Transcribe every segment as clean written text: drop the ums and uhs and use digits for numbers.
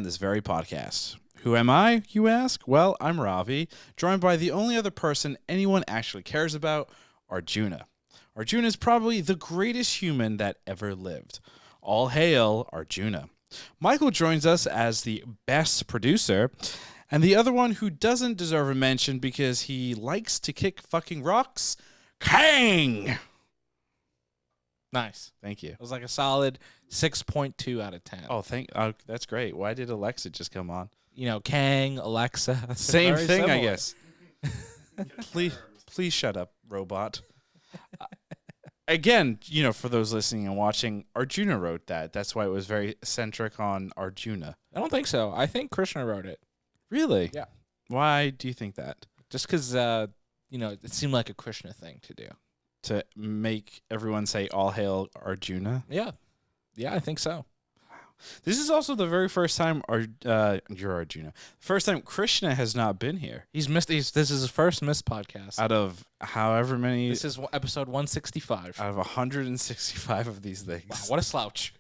This very podcast. Who am I, you ask? Well, I'm Ravi, joined by the only other person anyone actually cares about, Arjuna. Arjuna is probably the greatest human that ever lived. All hail Arjuna. Michael joins us as the best producer, and the other one who doesn't deserve a mention because he likes to kick fucking rocks, Kang! Nice. Thank you. It was like a solid 6.2 out of 10. Oh, that's great. Why did Alexa just come on? You know, Kang, Alexa. Same very thing, I similar. guess. Please shut up, robot. Again, you know, for those listening and watching, Arjuna wrote that. That's why it was very centric on Arjuna. I don't think so. I think Krishna wrote it. Really? Yeah. Why do you think that? Just because, it seemed like a Krishna thing to do. To make everyone say all hail Arjuna? Yeah. Yeah, I think so. This is also the very first time you're Arjuna. First time Krishna has not been here. This is his first missed podcast. Out of however many. This is episode 165. Out of 165 of these things. Wow, what a slouch.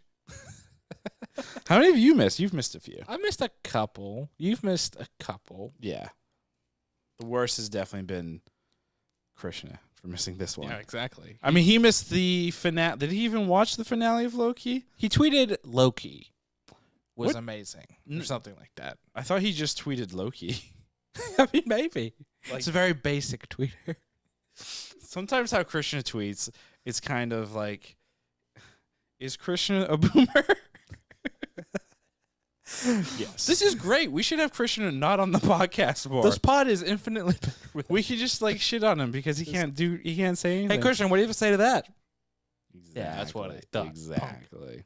How many have you missed? You've missed a few. I missed a couple. You've missed a couple. Yeah. The worst has definitely been Krishna for missing this one. Yeah, exactly. I mean, he missed the finale. Did he even watch the finale of Loki? He tweeted Loki was What? amazing or something like that. I thought he just tweeted Loki. I mean, maybe. Like- It's a very basic tweeter. Sometimes how Krishna tweets, it's kind of like, is Krishna a boomer? Yes. This is great. We should have Krishna not on the podcast more. This pod is infinitely better with. We could just like shit on him because he can't say anything. Hey, Christian, what do you have to say to that? Exactly. Yeah, that's what I thought. Exactly.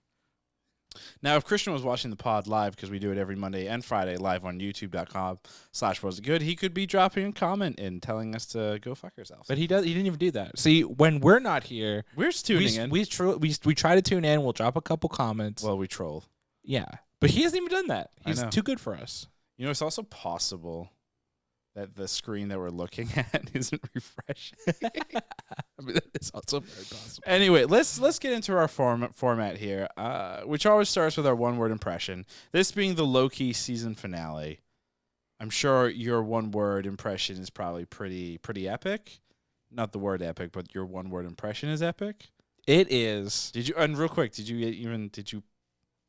Now, if Christian was watching the pod live, because we do it every Monday and Friday live on youtube.com/wasitgood, he could be dropping a comment and telling us to go fuck ourselves. But he didn't even do that. See, when we're not here, We're just tuning in. we try to tune in. We'll drop a couple comments. Well, we troll. Yeah, but he hasn't even done that. I He's know. too good for us. You know, it's also possible that the screen that we're looking at isn't refreshing. I mean, that is also very possible. Anyway, let's get into our format here, which always starts with our one-word impression. This being the Loki season finale. I'm sure your one-word impression is probably pretty epic. Not the word epic, but your one-word impression is epic. It is. Did you? And real quick, did you?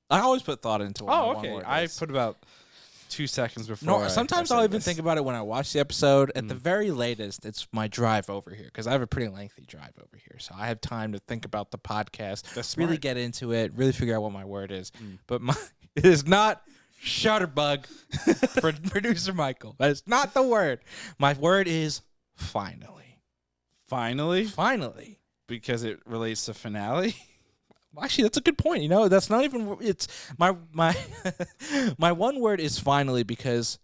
I always put thought into what my one word I is. put about 2 seconds before. No, I sometimes said I'll even this. think about it when I watch the episode. At the very latest, it's my drive over here because I have a pretty lengthy drive over here, so I have time to think about the podcast, That's really smart. get into it, really figure out what my word is. But it is not Shutterbug for producer Michael. That is not the word. My word is finally. Finally, because it relates to finale. Actually, that's a good point. You know, that's not even. It's my my one word is finally because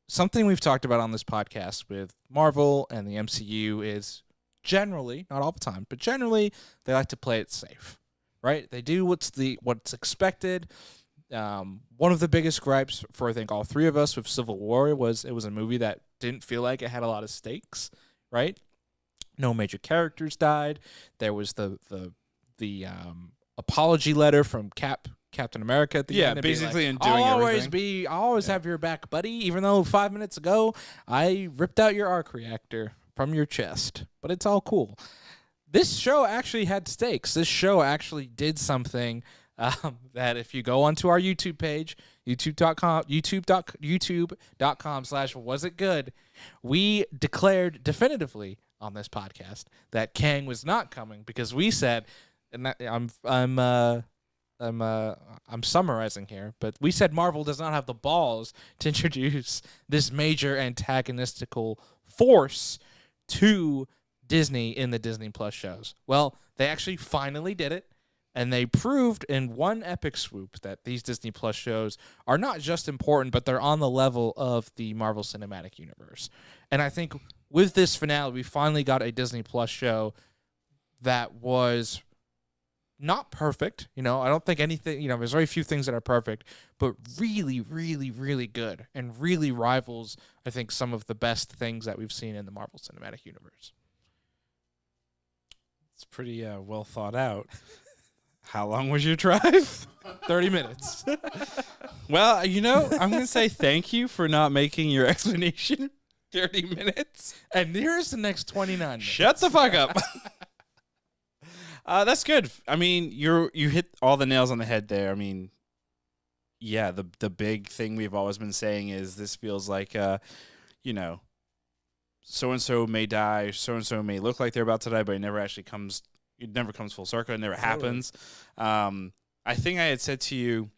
something we've talked about on this podcast with Marvel and the MCU is generally, not all the time, but generally they like to play it safe, right? They do what's expected. One of the biggest gripes for I think all three of us with Civil War was it was a movie that didn't feel like it had a lot of stakes, right? No major characters died. There was the apology letter from Captain America at the end. Basically Like, undoing everything. I'll always have your back, buddy. Even though 5 minutes ago I ripped out your arc reactor from your chest, but it's all cool. This show actually had stakes. This show actually did something that if you go onto our YouTube page, youtube.com/wasitgood, we declared definitively on this podcast that Kang was not coming because we said. And that, I'm summarizing here, but we said Marvel does not have the balls to introduce this major antagonistical force to Disney in the Disney Plus shows. Well, they actually finally did it, and they proved in one epic swoop that these Disney Plus shows are not just important, but they're on the level of the Marvel Cinematic Universe. And I think with this finale, we finally got a Disney Plus show that was not perfect, I don't think anything, there's very few things that are perfect, but really, really, really good and really rivals, I think, some of the best things that we've seen in the Marvel Cinematic Universe. It's pretty well thought out. How long was your drive? 30 minutes. Well, I'm going to say thank you for not making your explanation 30 minutes. And here's the next 29 minutes. Shut the fuck up. That's good. I mean, you hit all the nails on the head there. I mean, yeah, the big thing we've always been saying is this feels like, so-and-so may die, so-and-so may look like they're about to die, but it never actually comes. It never comes full circle. It never happens. I think I had said to you,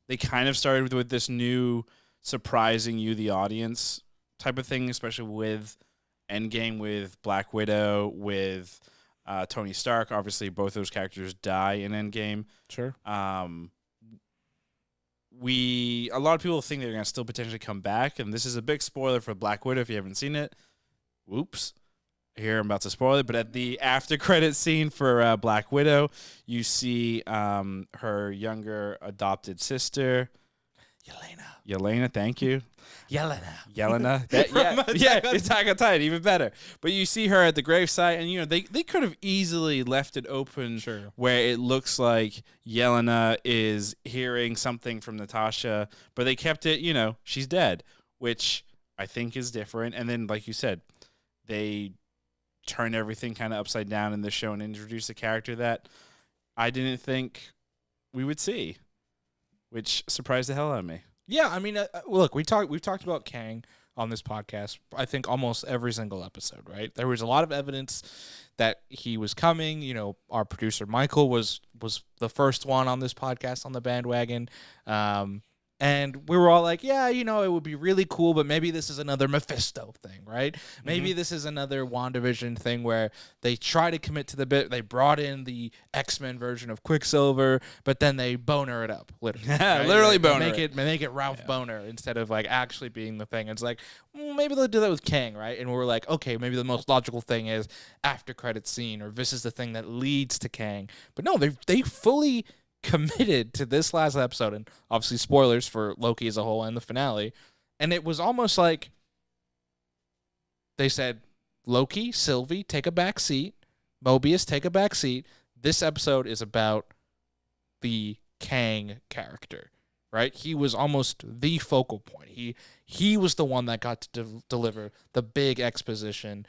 they kind of started with this new surprising you, the audience, type of thing, especially with Endgame, with Black Widow, with Tony Stark. Obviously, both those characters die in Endgame. Sure. A lot of people think they're going to still potentially come back, and this is a big spoiler for Black Widow if you haven't seen it. Whoops. Here, I'm about to spoil it, but at the after credit scene for Black Widow, you see her younger adopted sister, Yelena, thank you. Yelena. Attack on Titan, even better. But you see her at the gravesite, and they could have easily left it open where it looks like Yelena is hearing something from Natasha, but they kept it, she's dead, which I think is different. And then, like you said, they turn everything kind of upside down in the show and introduce a character that I didn't think we would see, which surprised the hell out of me. Yeah, I mean, look, we've talked about Kang on this podcast, I think almost every single episode, right? There was a lot of evidence that he was coming. Our producer Michael was the first one on this podcast on the bandwagon. And we were all like, yeah, it would be really cool, but maybe this is another Mephisto thing, right? Maybe this is another WandaVision thing where they try to commit to the bit. They brought in the X-Men version of Quicksilver, but then they boner it up, literally. Right? Literally they boner make it Ralph Boner instead of like actually being the thing. It's like, maybe they'll do that with Kang, right? And we're like, okay, maybe the most logical thing is after credit scene, or this is the thing that leads to Kang. But no, they fully committed to this last episode, and obviously spoilers for Loki as a whole and the finale, and it was almost like they said, Loki, Sylvie, take a back seat, Mobius, take a back seat. This episode is about the Kang character, right? He was almost the focal point. He was the one that got to deliver the big exposition.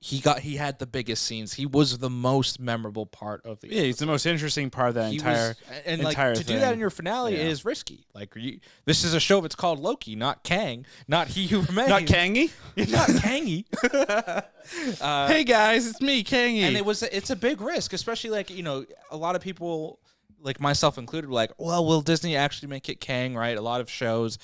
He had the biggest scenes. He was the most memorable part of the episode. He's the most interesting part of that entire thing. To do that in your finale is risky. Like this is a show that's called Loki, not Kang, not He Who Remains. Not Kangy? Not Kangy. Hey guys, it's me, Kangy. And it's a big risk, especially like, a lot of people, like myself included, were like, well, will Disney actually make it Kang, right? A lot of shows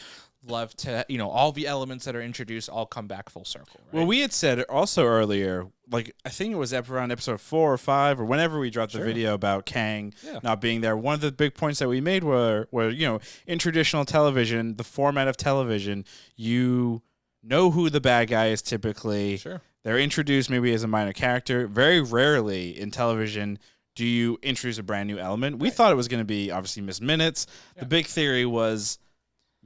love to, all the elements that are introduced all come back full circle. Right? Well, we had said also earlier, like I think it was around episode 4 or 5 or whenever we dropped the video about Kang not being there. One of the big points that we made were in traditional television, the format of television, you know who the bad guy is typically. Sure. They're introduced maybe as a minor character. Very rarely in television do you introduce a brand new element. We thought it was going to be obviously Miss Minutes. Yeah. The big theory was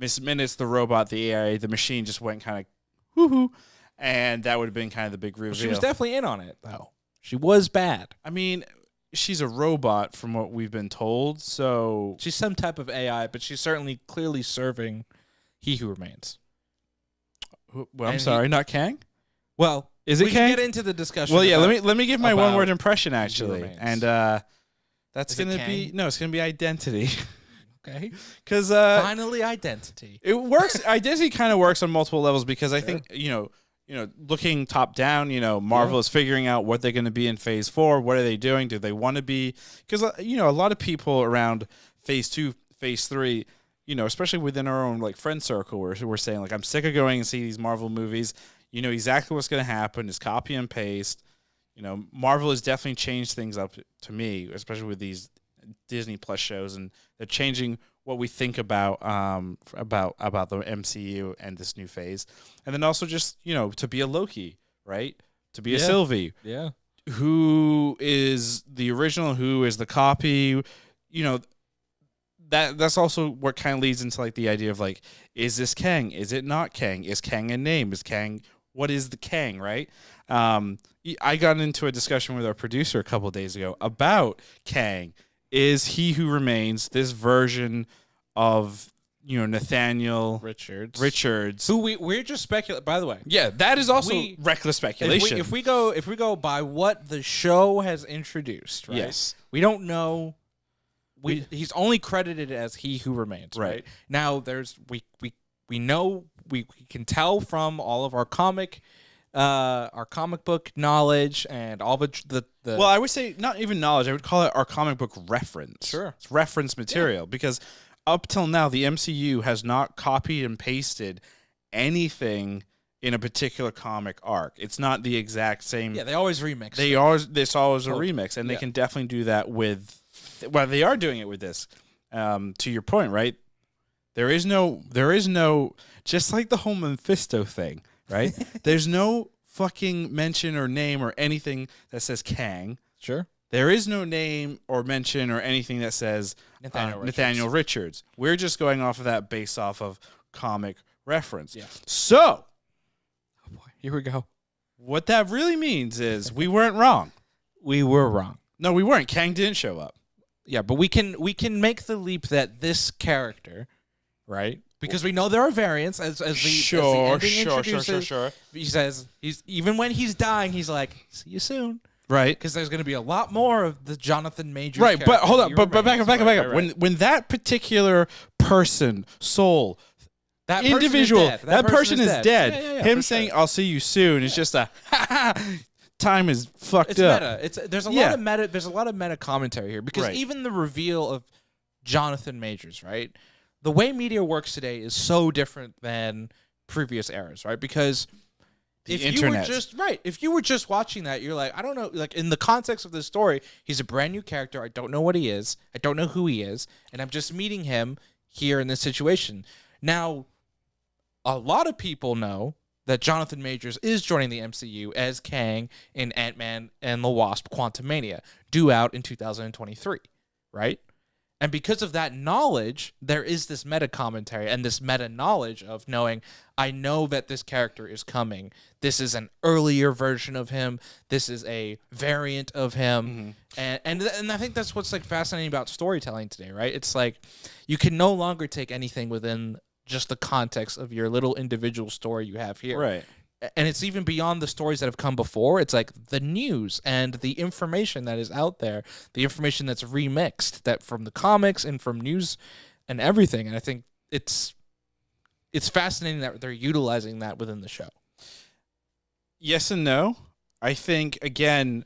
Miss Minutes, the robot, the AI, the machine just went kind of woohoo, and that would have been kind of the big reveal. Well, she was definitely in on it, though. She was bad. I mean, she's a robot from what we've been told, so she's some type of AI, but she's certainly clearly serving He Who Remains. Well, I'm sorry, not Kang? Well, is it we Kang? Can get into the discussion. Well, yeah, let me give my one-word impression, actually. And that's going to be... No, it's going to be Identity. Okay. Because finally, Identity. It works. Identity kind of works on multiple levels because I think looking top down, Marvel is figuring out what they're going to be in Phase 4. What are they doing? Do they want to be? Because a lot of people around Phase 2, Phase 3, especially within our own like friend circle, we're saying like I'm sick of going and see these Marvel movies. You know exactly what's going to happen. It's copy and paste. Marvel has definitely changed things up to me, especially with these Disney Plus shows, and they're changing what we think about the MCU and this new phase. And then also just to be a Loki, right? To be a Sylvie, who is the original, who is the copy, that's also what kind of leads into like the idea of like, is this Kang? Is it not Kang? Is Kang a name? Is Kang what is the Kang, right? I got into a discussion with our producer a couple of days ago about Kang. Is He Who Remains this version of Nathaniel Richards? Who we're just speculating. By the way, Yeah, that is also reckless speculation. If we go by what the show has introduced, right? Yes, we don't know. He's only credited as He Who Remains, right? Now we know we can tell from all of our comic book knowledge and all the well, I would say not even knowledge. I would call it our comic book reference. Sure, it's reference material because up till now the MCU has not copied and pasted anything in a particular comic arc. It's not the exact same. Yeah, they always remix. It's always a remix, and they can definitely do that with. Well, they are doing it with this. To your point, right? There is no, just like the whole Mephisto thing, right? There's no fucking mention or name or anything that says Kang. Sure. There is no name or mention or anything that says Nathaniel Richards. We're just going off of that based off of comic reference. Yeah. So, oh boy, here we go. What that really means is we weren't wrong. We were wrong. No, we weren't. Kang didn't show up. Yeah, but we can make the leap that this character, right? Because we know there are variants as the ending introduces. Sure. He says even when he's dying, he's like, "See you soon." Right. Because there's going to be a lot more of the Jonathan Majors. Right, but hold on, but back up. Right. When that particular soul, that individual, that person is dead. Yeah, him saying, "I'll see you soon" is just a time is fucked it's up. Meta. There's a lot of meta. There's a lot of meta commentary here because even the reveal of Jonathan Majors, right? The way media works today is so different than previous eras, right? Because if you were just watching that, you're like, I don't know, like in the context of this story, he's a brand new character. I don't know what he is. I don't know who he is, and I'm just meeting him here in this situation. Now, a lot of people know that Jonathan Majors is joining the MCU as Kang in Ant-Man and the Wasp: Quantumania, due out in 2023, right? And because of that knowledge, there is this meta commentary and this meta knowledge of knowing, I know that this character is coming. This is an earlier version of him. This is a variant of him. Mm-hmm. And I think that's what's like fascinating about storytelling today, right? It's like you can no longer take anything within just the context of your little individual story you have here. Right. And it's even beyond the stories that have come before. It's like the news and the information that is out there, the information that's remixed that from the comics and from news and everything. And I think it's fascinating that they're utilizing that within the show. Yes and no. I think, again,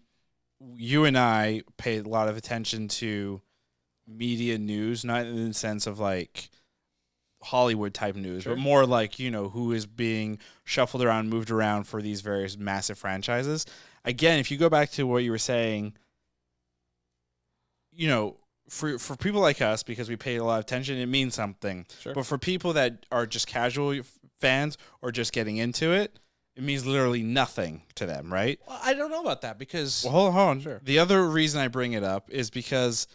you and I pay a lot of attention to media news, not in the sense of like Hollywood type news, but more like, who is being shuffled around, moved around for these various massive franchises. Again, if you go back to what you were saying, for people like us, because we pay a lot of attention, it means something. Sure. But for people that are just casual fans or just getting into it, it means literally nothing to them, right? Well, I don't know about that because... Well, hold on. Sure. The other reason I bring it up is because...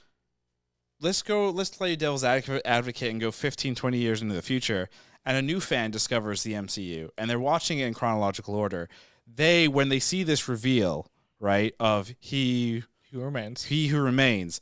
Let's play devil's advocate and go 15, 20 years into the future, and a new fan discovers the MCU, and they're watching it in chronological order. When they see this reveal, right, of He Who Remains,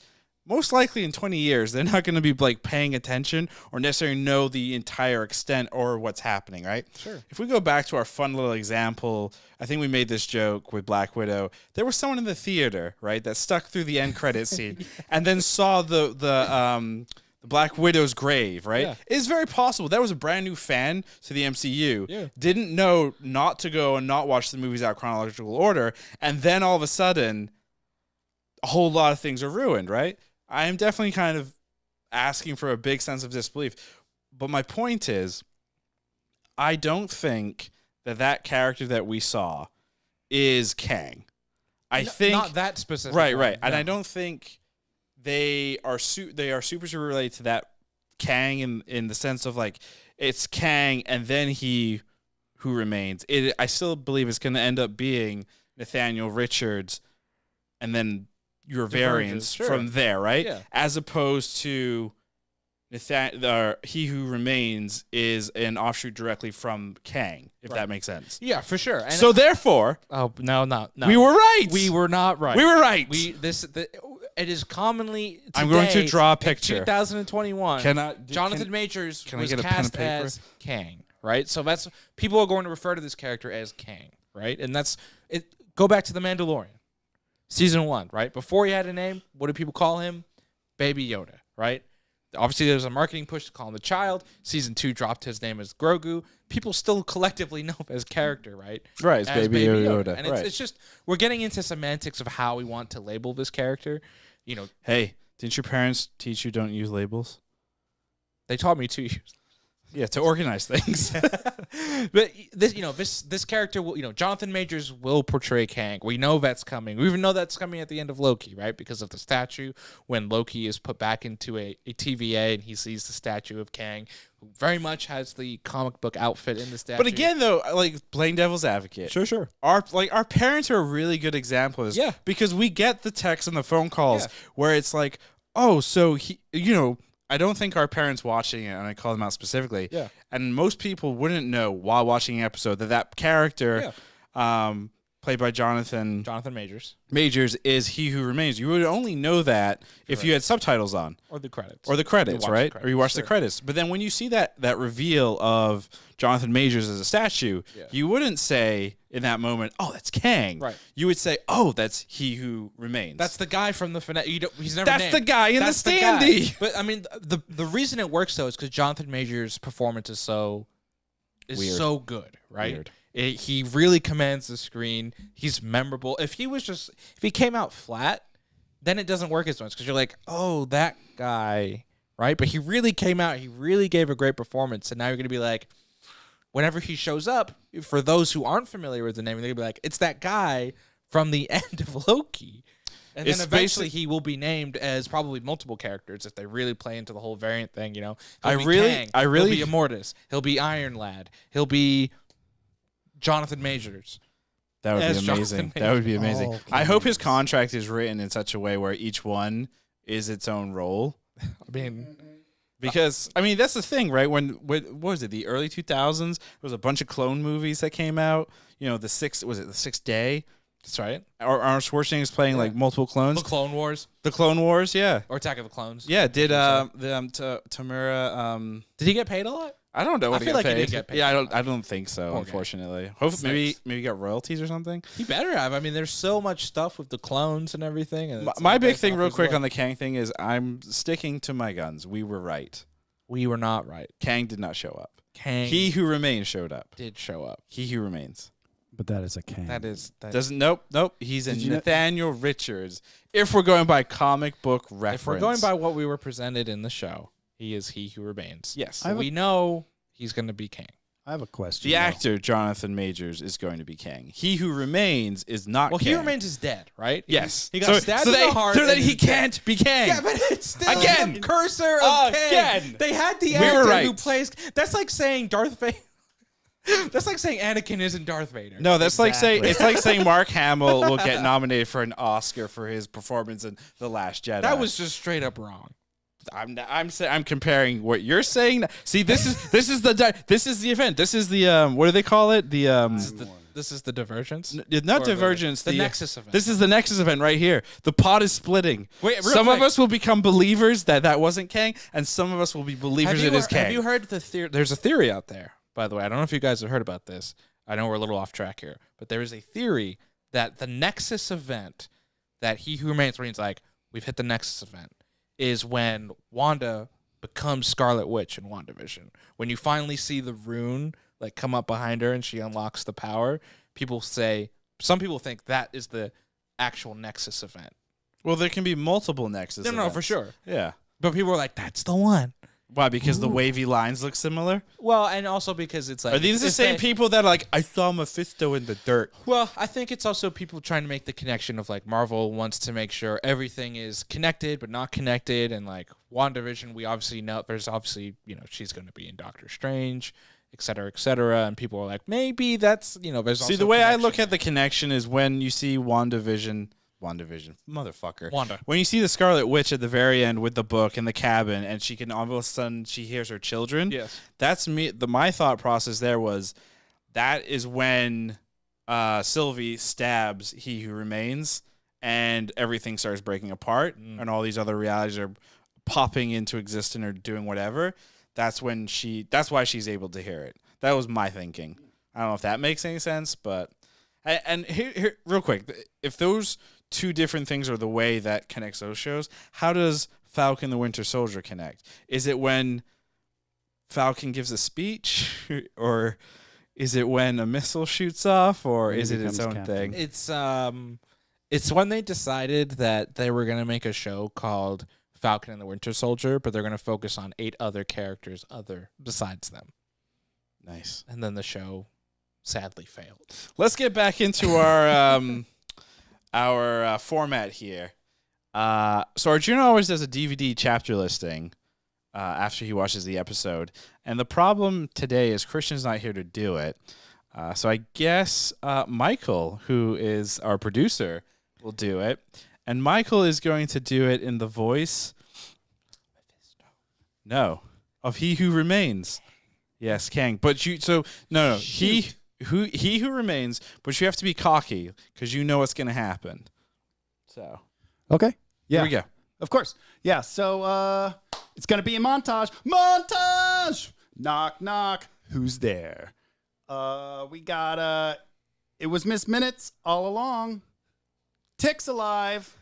most likely in 20 years, they're not going to be like paying attention or necessarily know the entire extent or what's happening, right? Sure. If we go back to our fun little example, I think we made this joke with Black Widow. There was someone in the theater, right, that stuck through the end credit scene and then saw the Black Widow's grave, right? Yeah. It's very possible that was a brand new fan to the MCU, yeah. Didn't know not to go and not watch the movies out of chronological order, and then all of a sudden, a whole lot of things are ruined, right? I am definitely kind of asking for a big sense of disbelief. But my point is, I don't think that character that we saw is Kang. I think not that specific. Right. No. And I don't think they are super related to that Kang in the sense of like it's Kang and then He Who Remains. I still believe it's going to end up being Nathaniel Richards and then your variants from there, right? Yeah. As opposed to He Who Remains is an offshoot directly from Kang, if that makes sense. Yeah, for sure. And So therefore, no. we were right. We were not right. We were right. It is commonly today, I'm going to draw a picture. In 2021. Jonathan Majors can I was get a pen and cast paper? as Kang, right? So that's people are going to refer to this character as Kang, right? And that's it. Go back to The Mandalorian, season 1, right? Before he had a name, what did people call him? Baby Yoda, right? Obviously, there was a marketing push to call him the child. Season 2 dropped his name as Grogu. People still collectively know him as character, right? Right, it's as Baby Yoda. And right. it's just, we're getting into semantics of how we want to label this character. You know, Hey, didn't your parents teach you don't use labels? they taught me to use. Yeah, to organize things. But this character will, Jonathan Majors will portray Kang. We know that's coming. We even know that's coming at the end of Loki, right? Because of the statue when Loki is put back into a TVA and he sees the statue of Kang, who very much has the comic book outfit in the statue. But again, though, like playing devil's advocate, sure. our parents are a really good example of this. Yeah. Because we get the texts and the phone calls Yeah. where it's like, oh, so he, I don't think our parents watching it, and I call them out specifically. Yeah. And most people wouldn't know while watching an episode that character, played by Jonathan Majors is He Who Remains. You would only know that if you had subtitles on. or the credits. Or the credits, right? Or you watch the sure. credits. But then when you see that reveal of Jonathan Majors as a statue, you wouldn't say in that moment, oh, that's Kang. Right. You would say, oh, that's He Who Remains. That's the guy from the finale. He's never That's named. the guy in That's the the guy. standee. But I mean, the reason it works though is because Jonathan Majors' performance is so Weird. so good, right? Weird. He really commands the screen. He's memorable. If he came out flat, then it doesn't work as much because you're like, oh, that guy, right? But he really came out. He really gave a great performance, and now you're gonna be like, whenever he shows up, for those who aren't familiar with the name, they're gonna be like, it's that guy from the end of Loki. And It's then eventually he will be named as probably multiple characters if they really play into the whole variant thing, He'll be Kang. He'll be Immortus. He'll be Iron Lad. He'll be Jonathan Majors. That would as be Jonathan amazing. That would be amazing. Oh, I hope his contract is written in such a way where each one is its own role. I mean, Because I mean that's the thing, right? When what was it? The early 2000s. There was a bunch of clone movies that came out. The Sixth Day? that's right. Arnold Schwarzenegger's playing like multiple clones. The Clone Wars The Clone Wars, yeah, or Attack of the Clones. yeah. Did Tamura? Did he get paid a lot? I don't know what I feel like he paid. did get paid. Yeah, I don't think so. Poor guy. Unfortunately, hopefully maybe got royalties or something. He better have. I mean, there's so much stuff with the clones and everything. And My big thing, real quick, on the Kang thing is I'm sticking to my guns. We were right. we were not right. Kang did not show up. Kang He Who Remains showed up. did show up. He Who Remains. But that is a Kang. That Doesn't nope. He's in Did you know- Nathaniel Richards. If we're going by comic book reference, if we're going by what we were presented in the show, he is He Who Remains. yes, I have we know he's going to be Kang. I have a question. the though. actor Jonathan Majors is going to be Kang. He Who Remains is not. Well, Kang. He Remains is dead, right? Yes, He got stabbed in the heart. so that and he he's dead. can't be Kang. Yeah, but it's still Again. the cursor of Kang. Again. They had the We were actor right. who plays. That's like saying Darth Vader. That's like saying Anakin isn't Darth Vader. No, that's like saying Exactly. it's like saying Mark Hamill will get nominated for an Oscar for his performance in The Last Jedi. That was just straight up wrong. I'm comparing what you're saying. See, this is the event. This is the what do they call it? This is the divergence. Not Or divergence. The Nexus event. This is the Nexus event right here. The pot is splitting. Wait, real some of quick. us will become believers that wasn't Kang, and some of us will be believers it is Kang. Have you heard the theory? There's a theory out there, by the way. I don't know if you guys have heard about this. I know we're a little off track here, but there is a theory that the Nexus event, that He Who Remains, when he's like, we've hit the Nexus event, is when Wanda becomes Scarlet Witch in WandaVision. When you finally see the rune like come up behind her and she unlocks the power, some people think that is the actual Nexus event. Well, there can be multiple Nexus. No, events. for sure. Yeah. But people are like, that's the one. Why? Because the wavy lines look similar. Well, and also because it's like, Are these the it's same that- people that are like I saw Mephisto in the dirt? Well, I think it's also people trying to make the connection of like Marvel wants to make sure everything is connected but not connected, and like WandaVision, we obviously know there's obviously she's going to be in Doctor Strange, et cetera, and people are like maybe that's there's See, also the way I look connection at the connection is when you see WandaVision WandaVision, motherfucker. Wanda. When you see the Scarlet Witch at the very end with the book in the cabin, and she can all of a sudden she hears her children. Yes. That's me. My thought process there was that is when Sylvie stabs He Who Remains, and everything starts breaking apart, and all these other realities are popping into existence or doing whatever. That's when that's why she's able to hear it. That was my thinking. I don't know if that makes any sense, but and here real quick, if those two different things are the way that connects those shows, how does Falcon the Winter Soldier connect? Is it when Falcon gives a speech, or is it when a missile shoots off, or is it its own thing? It's when they decided that they were going to make a show called Falcon and the Winter Soldier, but they're going to focus on 8 other characters besides them. Nice. And then the show sadly failed. Let's get back into our format here. So Arjuna always does a DVD chapter listing after he watches the episode, and the problem today is Christian's not here to do it. So I guess Michael, who is our producer, will do it, and Michael is going to do it in the voice of He Who Remains. Yes, Kang. But no. He who remains, but you have to be cocky because you know what's going to happen. So Okay. Yeah. here we go. Of course. Yeah. So it's gonna be a montage. Montage. Knock knock. Who's there? We got it was Miss Minutes all along. Tick's alive.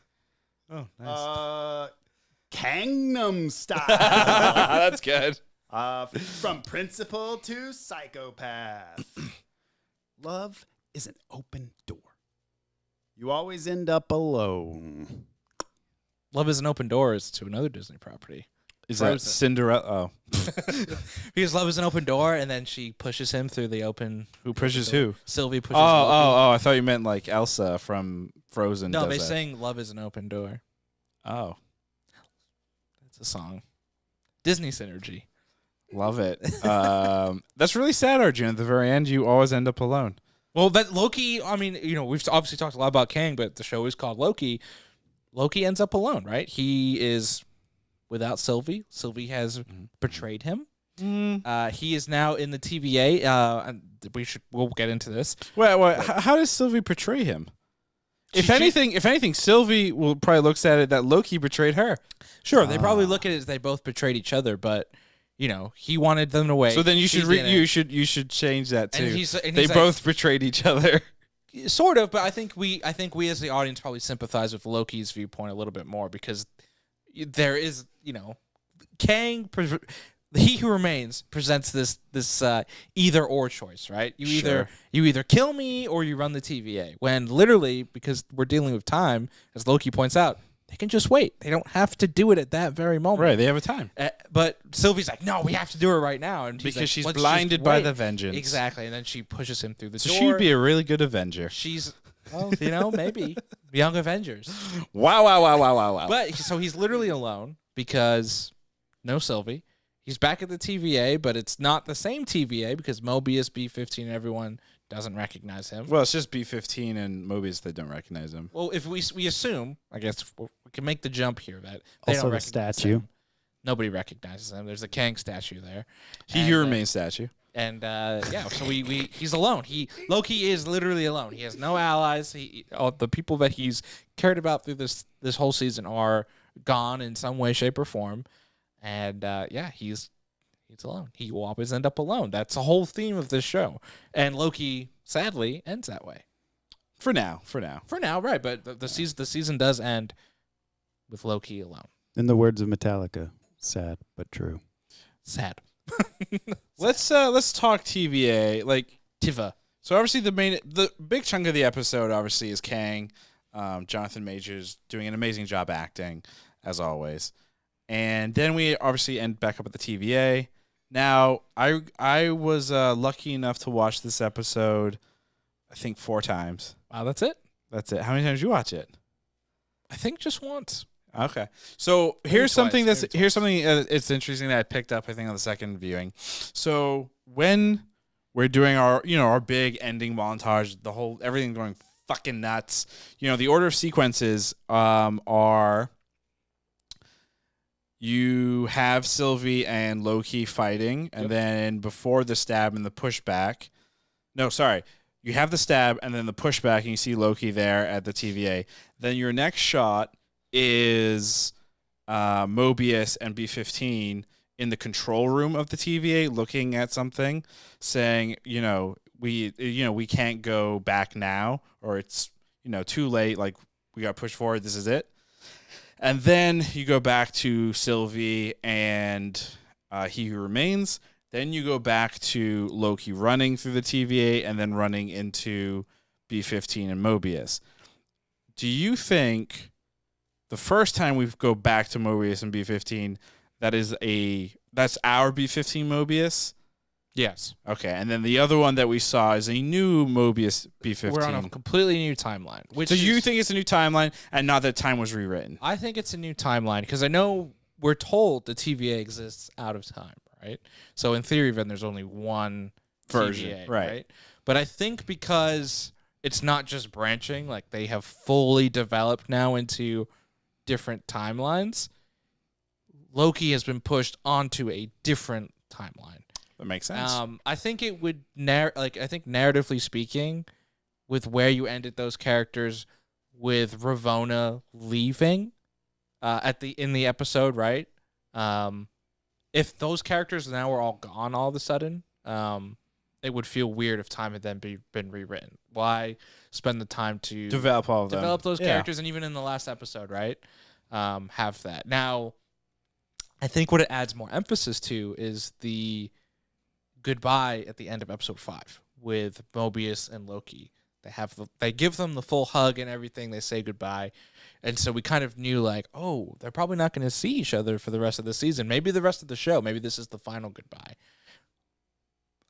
Oh, nice. Gangnam Style. That's good. From principal to psychopath. Love is an open door. You always end up alone. Love is an Open Door is to another Disney property. Is that Cinderella? Oh, Because Love is an Open Door, and then she pushes him through the open. who pushes who? Sylvie pushes. Oh, Loki. I thought you meant like Elsa from Frozen. No, does they that. sing "Love is an Open Door." Oh, That's a song. Disney synergy. love it. That's really sad, Arjun. At the very end, you always end up alone. Well, that Loki. I mean, we've obviously talked a lot about Kang, but the show is called Loki. Loki ends up alone, right? He is without Sylvie. Sylvie has betrayed him. He is now in the TVA. And we'll get into this. Wait. How does Sylvie betray him? If anything, Sylvie will probably looks at it that Loki betrayed her. Sure, they probably look at it as they both betrayed each other, but he wanted them away. So then you should change that too. And They he's both betrayed each other. sort of, but I think we as the audience probably sympathize with Loki's viewpoint a little bit more because there is, Kang. He Who Remains presents this either or choice, right? You either kill me or you run the TVA. When literally, because we're dealing with time, as Loki points out, they can just wait. They don't have to do it at that very moment. Right, they have a time. But Sylvie's like, no, we have to do it right now, and Because like, she's "Let's blinded just by wait." the vengeance. Exactly, and then she pushes him through the door. She'd be a really good Avenger. She's, maybe Young Avengers. Wow. But so he's literally alone because no Sylvie. He's back at the TVA, but it's not the same TVA because Mobius, B-15, everyone doesn't recognize him. Well, it's just B-15 and Mobius that don't recognize him. Well, if we assume, I guess we can make the jump here that they Also don't the recognize statue. him. Nobody recognizes him. There's a Kang statue there. He Who Remains statue. And so he's alone. Loki is literally alone. He has no allies. The people that he's cared about through this whole season are gone in some way, shape, or form. And he's alone. He will always end up alone. That's the whole theme of this show. And Loki, sadly, ends that way. For now. Right? But the season does end with Loki alone. In the words of Metallica, sad but true. Sad. Let's talk TVA. Like Tiva. So obviously the big chunk of the episode obviously is Kang. Jonathan Majors doing an amazing job acting as always. And then we obviously end back up at the TVA. Now, I was lucky enough to watch this episode, I think 4 times. Wow, that's it? That's it. How many times did you watch it? I think just once. Okay. So Maybe here's something twice. it's interesting that I picked up, I think, on the second viewing. So when we're doing our big ending montage, everything going fucking nuts. The order of sequences are you have Sylvie and Loki fighting, and then before the stab and the pushback. No, sorry. You have the stab and then the pushback, and you see Loki there at the TVA. Then your next shot is Mobius and B-15 in the control room of the TVA looking at something, saying, we can't go back now, or it's, too late. Like, we got pushed forward. This is it. And then you go back to Sylvie and He Who Remains. Then you go back to Loki running through the TVA and then running into B-15 and Mobius. Do you think the first time we go back to Mobius and B-15, that's our B-15 Mobius? Yes. Okay, and then the other one that we saw is a new Mobius B-15. We're on a completely new timeline. So you think it's a new timeline and not that time was rewritten? I think it's a new timeline because I know we're told the TVA exists out of time, right? So in theory, then there's only one version, TVA, right? But I think because it's not just branching, like they have fully developed now into different timelines, Loki has been pushed onto a different timeline. That makes sense. I think it would narratively speaking, with where you ended those characters, with Ravonna leaving in the episode, right? If those characters now were all gone all of a sudden, it would feel weird if time had then been rewritten. Why spend the time to develop all of them? Develop those characters, and even in the last episode, right? Have that. Now, I think what it adds more emphasis to is the goodbye at the end of episode 5 with Mobius and Loki. They give them the full hug and everything. They say goodbye. And so we kind of knew, like, oh, they're probably not going to see each other for the rest of the season. Maybe the rest of the show. Maybe this is the final goodbye.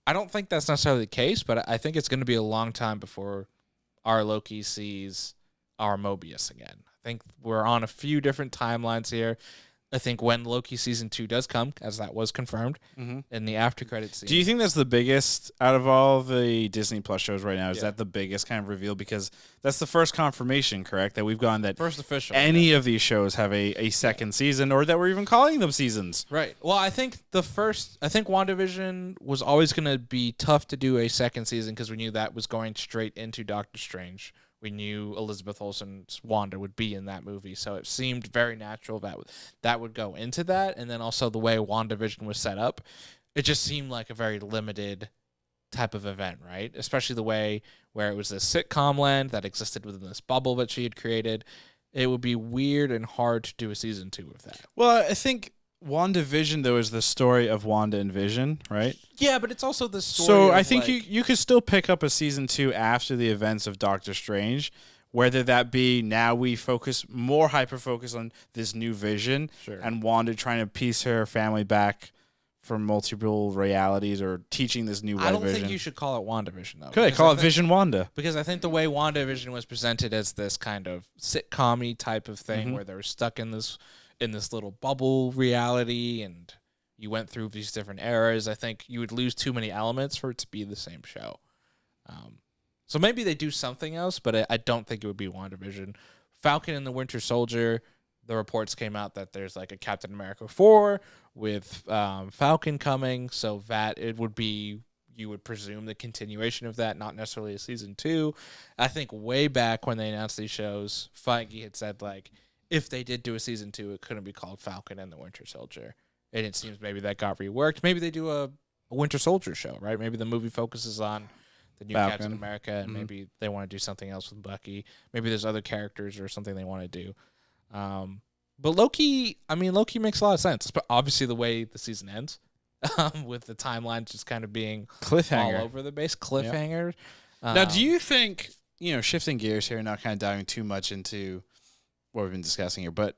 I don't think that's necessarily the case, but I think it's going to be a long time before our Loki sees our Mobius again. I think we're on a few different timelines here. I think when Loki season 2 does come, as that was confirmed in the after credits scene. Do you think that's the biggest out of all the Disney Plus shows right now? Is that the biggest kind of reveal? Because that's the first confirmation, correct? That we've gotten that first official. Any of these shows have a second season, or that we're even calling them seasons. Right. Well, I think WandaVision was always going to be tough to do a second season because we knew that was going straight into Doctor Strange. We knew Elizabeth Olsen's Wanda would be in that movie, so it seemed very natural that would go into that. And then also the way WandaVision was set up, it just seemed like a very limited type of event, right? Especially the way where it was this sitcom land that existed within this bubble that she had created. It would be weird and hard to do a season 2 of that. Well, I think WandaVision, though, is the story of Wanda and Vision, right? Yeah, but it's also the story. So I think you could still pick up a season 2 after the events of Doctor Strange, whether that be now we hyper-focus on this new Vision and Wanda trying to piece her family back from multiple realities or teaching this new I don't Vision. think you should call it WandaVision, though. Could I call it Vision Wanda? Because I think the way WandaVision was presented as this kind of sitcom-y type of thing where they were stuck in this little bubble reality and you went through these different eras, I think you would lose too many elements for it to be the same show. So maybe they do something else, but I don't think it would be WandaVision. Falcon and the Winter Soldier, the reports came out that there's like a Captain America 4 with Falcon coming, so that it would be, you would presume, the continuation of that, not necessarily a season 2. I think way back when they announced these shows, Feige had said, like, if they did do a season 2, it couldn't be called Falcon and the Winter Soldier. And it seems maybe that got reworked. Maybe they do a Winter Soldier show, right? Maybe the movie focuses on the new Falcon. Captain America, and maybe they want to do something else with Bucky. Maybe there's other characters or something they want to do. But Loki makes a lot of sense. But obviously the way the season ends, with the timeline just kind of being Cliffhanger. all over the base, cliffhanger. Yep. Now, do you think, shifting gears here, not kind of diving too much into what we've been discussing here, but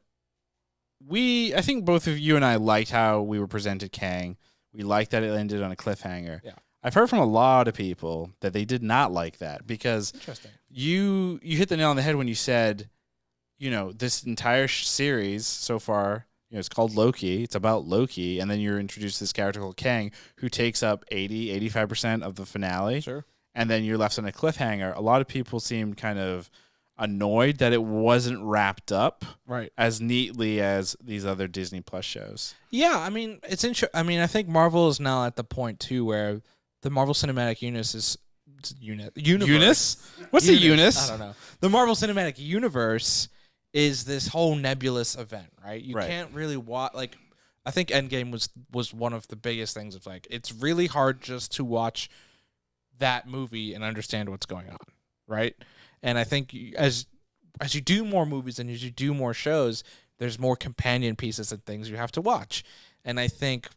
I think both of you and I liked how we were presented Kang. We liked that it ended on a cliffhanger. Yeah. I've heard from a lot of people that they did not like that because Interesting. you hit the nail on the head when you said, this entire series so far, it's called Loki. It's about Loki. And then you're introduced to this character called Kang who takes up 85% of the finale. Sure. and then you're left on a cliffhanger. A lot of people seemed kind of annoyed that it wasn't wrapped up Right. as neatly as these other Disney Plus shows. Yeah, I mean, it's I mean, I think Marvel is now at the point too where the Marvel Cinematic Universe. What's a Eunice? I don't know. The Marvel Cinematic Universe is this whole nebulous event, right? You Right. can't really watch. Like, I think Endgame was one of the biggest things of like it's really hard just to watch that movie and understand what's going on, right? And I think as you do more movies and as you do more shows, there's more companion pieces and things you have to watch. And I think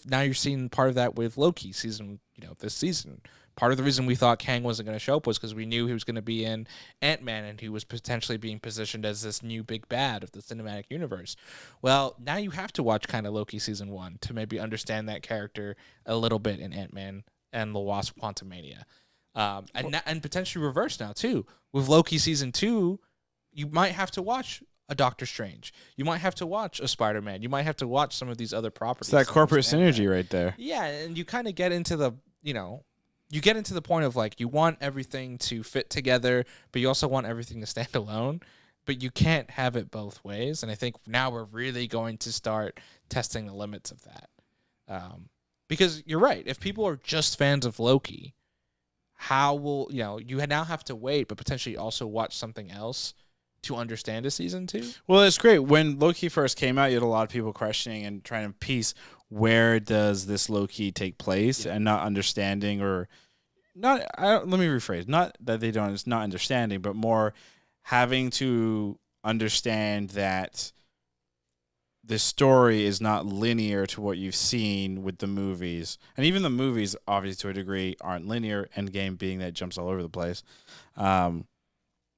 now you're seeing part of that with Loki season, this season. Part of the reason we thought Kang wasn't going to show up was because we knew he was going to be in Ant-Man and he was potentially being positioned as this new big bad of the cinematic universe. Well, now you have to watch kind of Loki season 1 to maybe understand that character a little bit in Ant-Man and the Wasp: Quantumania. And potentially reverse now too. With Loki season 2, you might have to watch a Doctor Strange. You might have to watch a Spider-Man. You might have to watch some of these other properties. It's that corporate synergy right there. Yeah, and you kind of get into the, you get into the point of like you want everything to fit together, but you also want everything to stand alone. But you can't have it both ways. And I think now we're really going to start testing the limits of that. Because you're right. If people are just fans of Loki, how will, you now have to wait, but potentially also watch something else to understand a season 2? Well, it's great. When Loki first came out, you had a lot of people questioning and trying to piece where does this Loki take place and not understanding or not. Let me rephrase. Not that they don't. It's not understanding, but more having to understand that the story is not linear to what you've seen with the movies. And even the movies, obviously, to a degree, aren't linear, Endgame being that it jumps all over the place.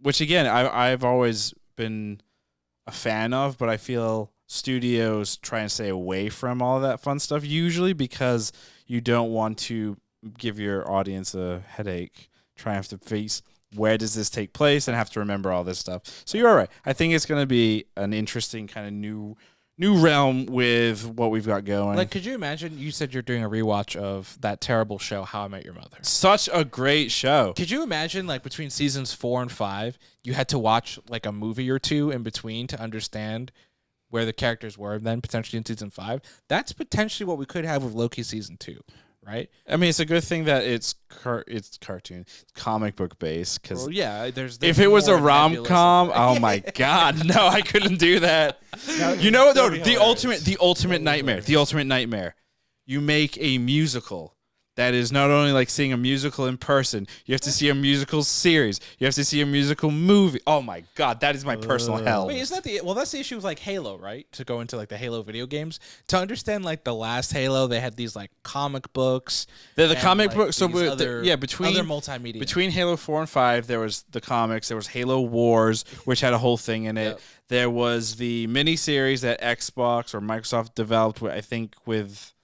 Which, again, I've always been a fan of, but I feel studios try and stay away from all of that fun stuff, usually because you don't want to give your audience a headache, try and have to face where does this take place and have to remember all this stuff. So you're all right. I think it's going to be an interesting kind of new realm with what we've got going. Like, could you imagine, you said you're doing a rewatch of that terrible show, How I Met Your Mother. Such a great show. Could you imagine, like, between seasons 4 and 5, you had to watch, like, a movie or two in between to understand where the characters were then, potentially in season 5? That's potentially what we could have with Loki season 2, right? I mean, it's a good thing that it's cartoon, comic book based. Because Well, yeah, there's if it was a more rom-com, nebulous- oh my god, no, I couldn't do that. You know, though, the ultimate nightmare. You make a musical that is not only like seeing a musical in person. You have to see a musical series. You have to see a musical movie. Oh my god, that is my personal hell. Wait, isn't that that's the issue with like Halo, right? To go into like the Halo video games, to understand like the last Halo, they had these like comic books. The and, comic like, book. So these other between multimedia, between Halo 4 and 5, there was the comics. There was Halo Wars, which had a whole thing in it. Yep. There was the miniseries that Xbox or Microsoft developed, I think with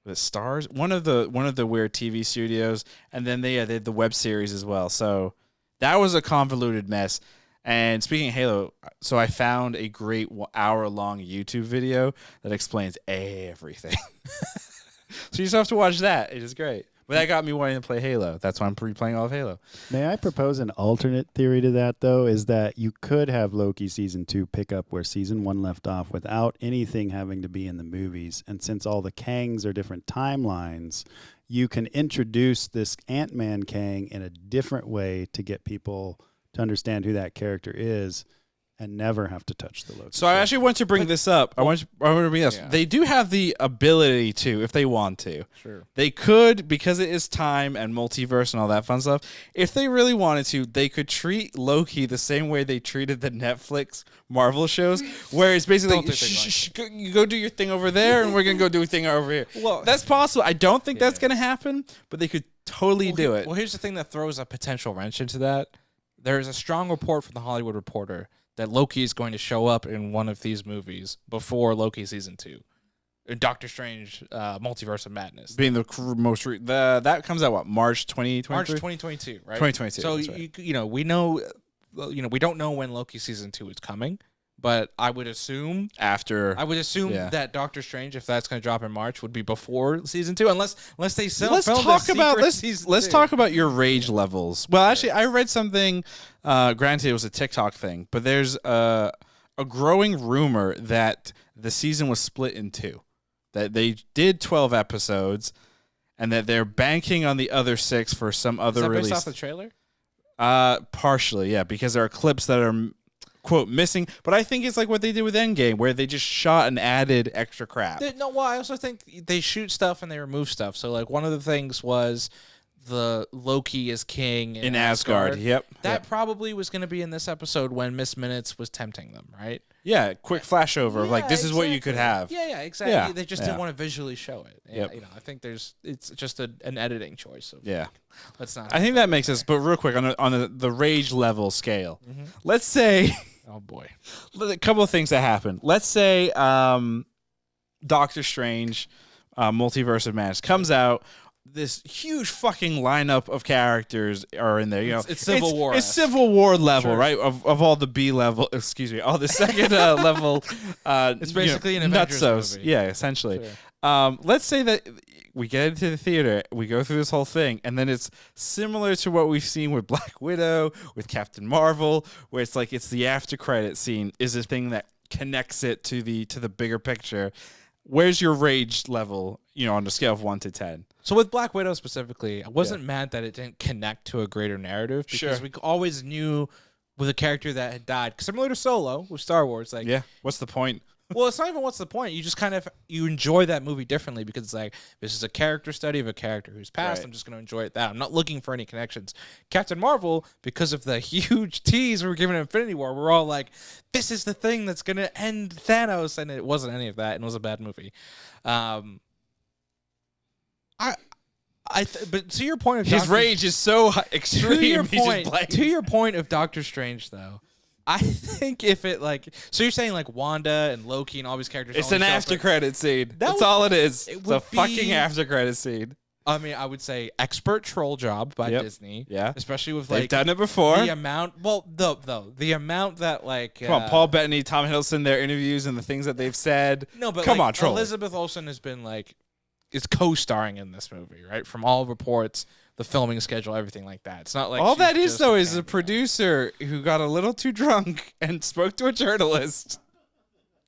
the Stars, one of the weird TV studios, and then they had the web series as well. So that was a convoluted mess. And speaking of Halo, so I found a great hour-long YouTube video that explains everything. So you just have to watch that. It is great. But that got me wanting to play Halo. That's why I'm replaying all of Halo. May I propose an alternate theory to that, though, is that you could have Loki Season 2 pick up where Season 1 left off without anything having to be in the movies. And since all the Kangs are different timelines, you can introduce this Ant-Man Kang in a different way to get people to understand who that character is and never have to touch the Loki. So I actually want to bring this up. I want to bring this. Yeah. They do have the ability to, if they want to. Sure. They could, because it is time and multiverse and all that fun stuff. If they really wanted to, they could treat Loki the same way they treated the Netflix Marvel shows, where it's basically Don't do things like you go do your thing over there, and we're gonna go do a thing over here. Well, That's possible. I don't think that's gonna happen, but they could totally do it. Well, here's the thing that throws a potential wrench into that. There is a strong report from the Hollywood Reporter that Loki is going to show up in one of these movies before Loki season 2, Doctor Strange, Multiverse of Madness. Being the that comes out what, March 2023? March 2022, right? 2022. So that's right. we know, we don't know when Loki season 2 is coming, but I would assume After Yeah. that Doctor Strange, if that's going to drop in March, would be before season 2, unless they sell. let's film talk the about secret let's season let's 2. talk about your rage levels. Well, actually, I read something. Granted, it was a TikTok thing, but there's a growing rumor that the season was split in 2. That they did 12 episodes, and that they're banking on the other 6 for some other Is that release. based off the trailer? Partially, yeah, because there are clips that are quote missing. But I think it's like what they did with Endgame, where they just shot and added extra crap. Well, I also think they shoot stuff and they remove stuff. So, like, one of the things was the Loki is king in Asgard. Yep. That probably was going to be in this episode when Miss Minutes was tempting them, right? Yeah, quick flashover of like, this is what you could have. Yeah, exactly. Yeah, They just yeah. didn't want to visually show it. Yeah, Yep. I think it's just an editing choice. Of, Yeah. let's not. I think that makes sense. But real quick, on the rage level scale, Mm-hmm. let's say Oh boy. a couple of things that happen. Let's say Doctor Strange, Multiverse of Madness comes out. This huge fucking lineup of characters are in there. You know, It's Civil War. It's Civil War level, Sure. right? Of all the B level, excuse me, all the second level. It's basically an Avengers nutsos. movie. Yeah, essentially. Sure. Let's say that we get into the theater, we go through this whole thing, and then it's similar to what we've seen with Black Widow, with Captain Marvel, where it's like it's the after credit scene is the thing that connects it to the bigger picture. Where's your rage level, on the scale of 1 to 10? So with Black Widow specifically, I wasn't mad that it didn't connect to a greater narrative because Sure. we always knew with a character that had died, similar to Solo with Star Wars, like Yeah. What's the point? well, it's not even what's the point. You just kind of you enjoy that movie differently because it's like this is a character study of a character who's passed. Right. I'm just going to enjoy it that. I'm not looking for any connections. Captain Marvel, because of the huge tease we were given in Infinity War, we're all like, this is the thing that's going to end Thanos, and it wasn't any of that, and it was a bad movie. But to your point of His Doctor- rage is so extreme. to your he just point, blames- to your point of Doctor Strange, though, I think if it so you're saying like Wanda and Loki and all these characters. It's only an show up after for- credit scene. That's would- all it is. it It's a would fucking be- after credit scene. I mean, I would say expert troll job by Yep. Disney. Yeah. Especially with They've like done it before. the amount. Well, the amount that like. Come on, Paul Bettany, Tom Hiddleston, their interviews and the things that they've said. No, but come like, on, troll. Elizabeth Olsen has been like, is co-starring in this movie, right? From all reports, the filming schedule, everything like that. It's not like All she's that is just though is a cameo. producer who got a little too drunk and spoke to a journalist.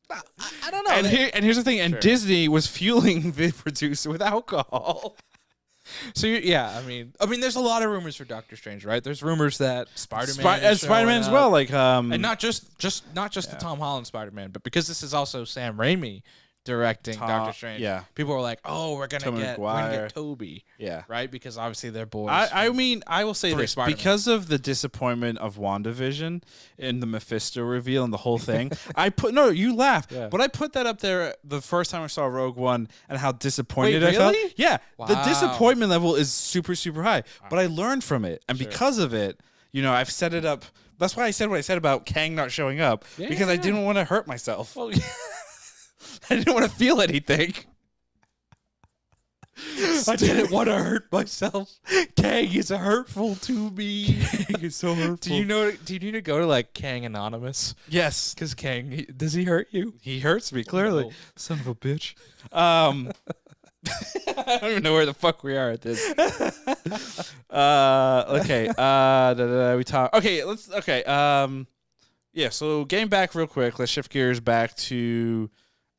I don't know. And here's the thing. And Sure. Disney was fueling the producer with alcohol. So I mean, there's a lot of rumors for Doctor Strange, right? There's rumors that Spider-Man, is Spider-Man as showing well. up. Like and not just the Tom Holland Spider-Man, but because this is also Sam Raimi directing Doctor Strange. yeah. people were like, "Oh, we're gonna Tobey get Maguire. Toby," Yeah. right? Because obviously they're boys. I mean, I will say Three this Spider-Man. because of the disappointment of WandaVision and the Mephisto reveal and the whole thing. You laugh, Yeah. but I put that up there the first time I saw Rogue One and how disappointed Wait, I felt. really? Yeah, the Wow. disappointment level is super, super high. But I learned from it, and Sure. because of it, I've set it up. That's why I said what I said about Kang not showing up because I Yeah. didn't want to hurt myself. Well, I didn't want to feel anything. I didn't want to hurt myself. Kang is hurtful to me. Kang is so hurtful. Do you need to go to like Kang Anonymous? Yes. Because Kang, does he hurt you? He hurts me, clearly. No. Son of a bitch. I don't even know where the fuck we are at this. Okay. We talk. Okay, yeah, so getting back real quick, let's shift gears back to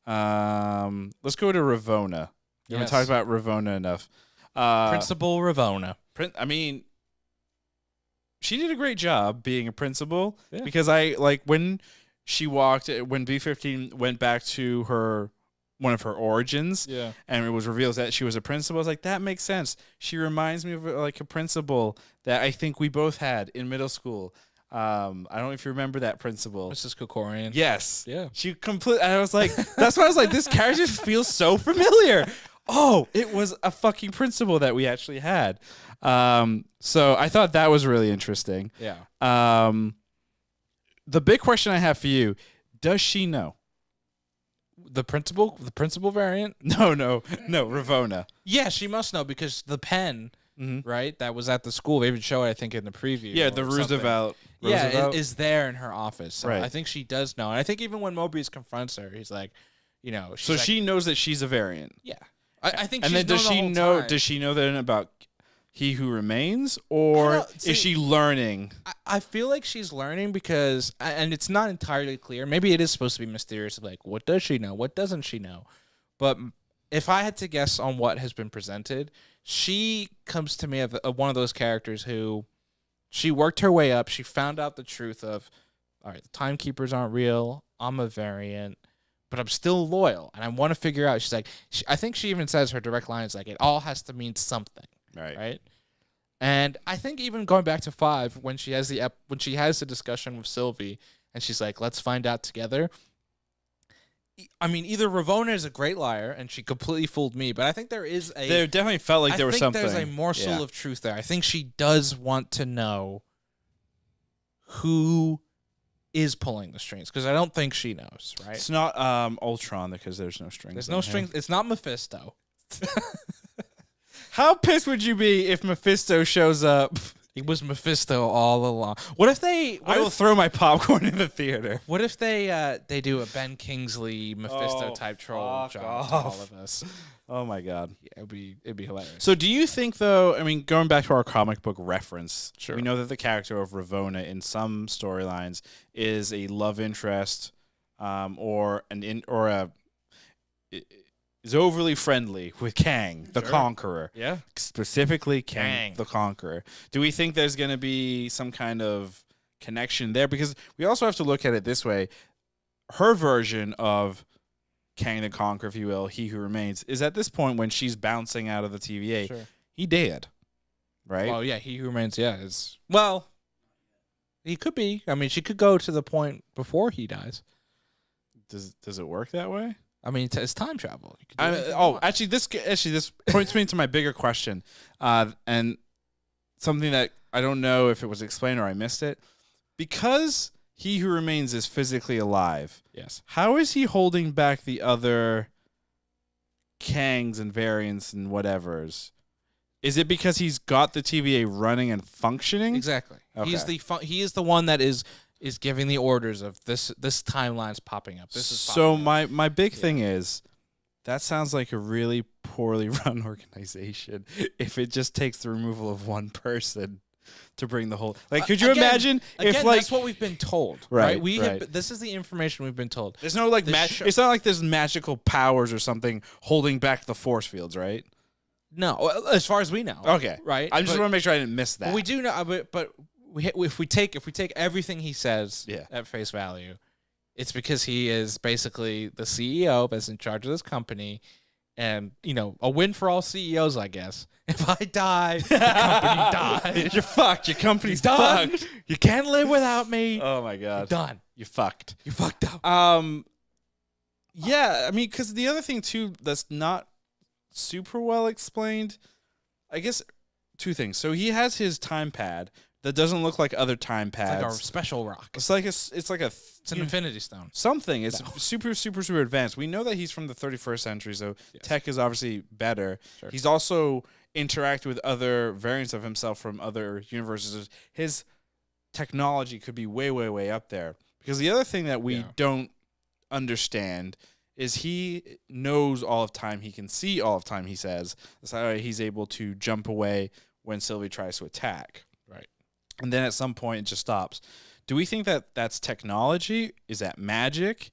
let's go to Ravonna. We haven't Yes. talked about Ravonna enough. Principal Ravonna. I mean, she did a great job being a principal Yeah. because I like when she walked when B-15 went back to one of her origins Yeah. and it was revealed that she was a principal. I was like, that makes sense. She reminds me of like a principal that I think we both had in middle school. I don't know if you remember that principal. Mrs. Kokorian. Yes. Yeah. She I was like, that's why I was like, this character feels so familiar. Oh, it was a fucking principal that we actually had. So I thought that was really interesting. Yeah. The big question I have for you, does she know? The principal variant? No, Ravonna. Yeah, she must know because the pen right? That was at the school. They even show it, I think, in the preview. Yeah, or the something. Roosevelt. Yeah, Roosevelt. is there in her office. So Right. I think she does know. And I think even when Mobius confronts her, he's like, So she knows that she's a variant. Yeah. I think And she's then does known she the whole know? time. Does she know that about He Who Remains, or See, is she learning? I feel like she's learning because, and it's not entirely clear. Maybe it is supposed to be mysterious. Like, what does she know? What doesn't she know? But if I had to guess on what has been presented, she comes to me as one of those characters who she worked her way up. She found out the truth of, all right, the timekeepers aren't real. I'm a variant, but I'm still loyal, and I want to figure out. She's like, I think she even says her direct line is like, it all has to mean something. Right. And I think even going back to 5, when she has the discussion with Sylvie, and she's like, "Let's find out together." I mean, either Ravonna is a great liar and she completely fooled me, but I think there Definitely felt like there was something. There's a morsel of truth there. I think she does want to know who is pulling the strings, because I don't think she knows. Right? It's not Ultron, because there's no strings. There's no strings. It's not Mephisto. How pissed would you be if Mephisto shows up? It was Mephisto all along. What if they? I will throw my popcorn in the theater. What if they do a Ben Kingsley Mephisto type troll fuck job to all of us? Oh my god. Yeah, it'd be hilarious. So do you think, though, I mean, going back to our comic book reference, Sure. we know that the character of Ravonna in some storylines is a love interest, is overly friendly with Kang, the Sure. Conqueror. Yeah. Specifically Kang, Kang. the Conqueror. Do we think there's going to be some kind of connection there? Because we also have to look at it this way. Her version of Kang the Conqueror, if you will, He Who Remains, is at this point when she's bouncing out of the TVA. Sure. He dead, right? Well, yeah, He Who Remains, well, he could be. I mean, she could go to the point before he dies. Does it work that way? I mean, it's time travel. You could do anything you want. Actually, this points me to my bigger question, and something that I don't know if it was explained or I missed it. Because He Who Remains is physically alive, Yes. how is he holding back the other Kangs and variants and whatevers? Is it because he's got the TVA running and functioning? Exactly. Okay. He is the one that is giving the orders of this timeline's popping up. This is So popping up. my big thing is, that sounds like a really poorly run organization if it just takes the removal of one person to bring the whole. Like, could you imagine if, again, like, that's what we've been told, Right, right? right. This is the information we've been told. there's no like it's not like there's magical powers or something holding back the force fields, right? No, as far as we know. Okay, Right. I just want to make sure I didn't miss that. But we do know, but if we take everything he says Yeah. at face value, it's because he is basically the CEO that's in charge of this company, and a win for all CEOs, I guess. If I die, the company dies. You're fucked. Your company's Done. fucked. You can't live without me. Oh my You're god. done. You fucked. You fucked up. Yeah, I mean, because the other thing too that's not super well explained, I guess, two things. So he has his time pad that doesn't look like other time It's pads. like a special rock. It's like It's an infinity stone. something. It's No. super, super, super advanced. We know that he's from the 31st century, so Yes. tech is obviously better. Sure. He's also interacted with other variants of himself from other universes. His technology could be way, way, way up there. Because the other thing that we Yeah. don't understand is he knows all of time. He can see all of time, he says. That's how he's able to jump away when Sylvie tries to attack. Right. And then at some point it just stops. Do we think that that's technology? Is that magic?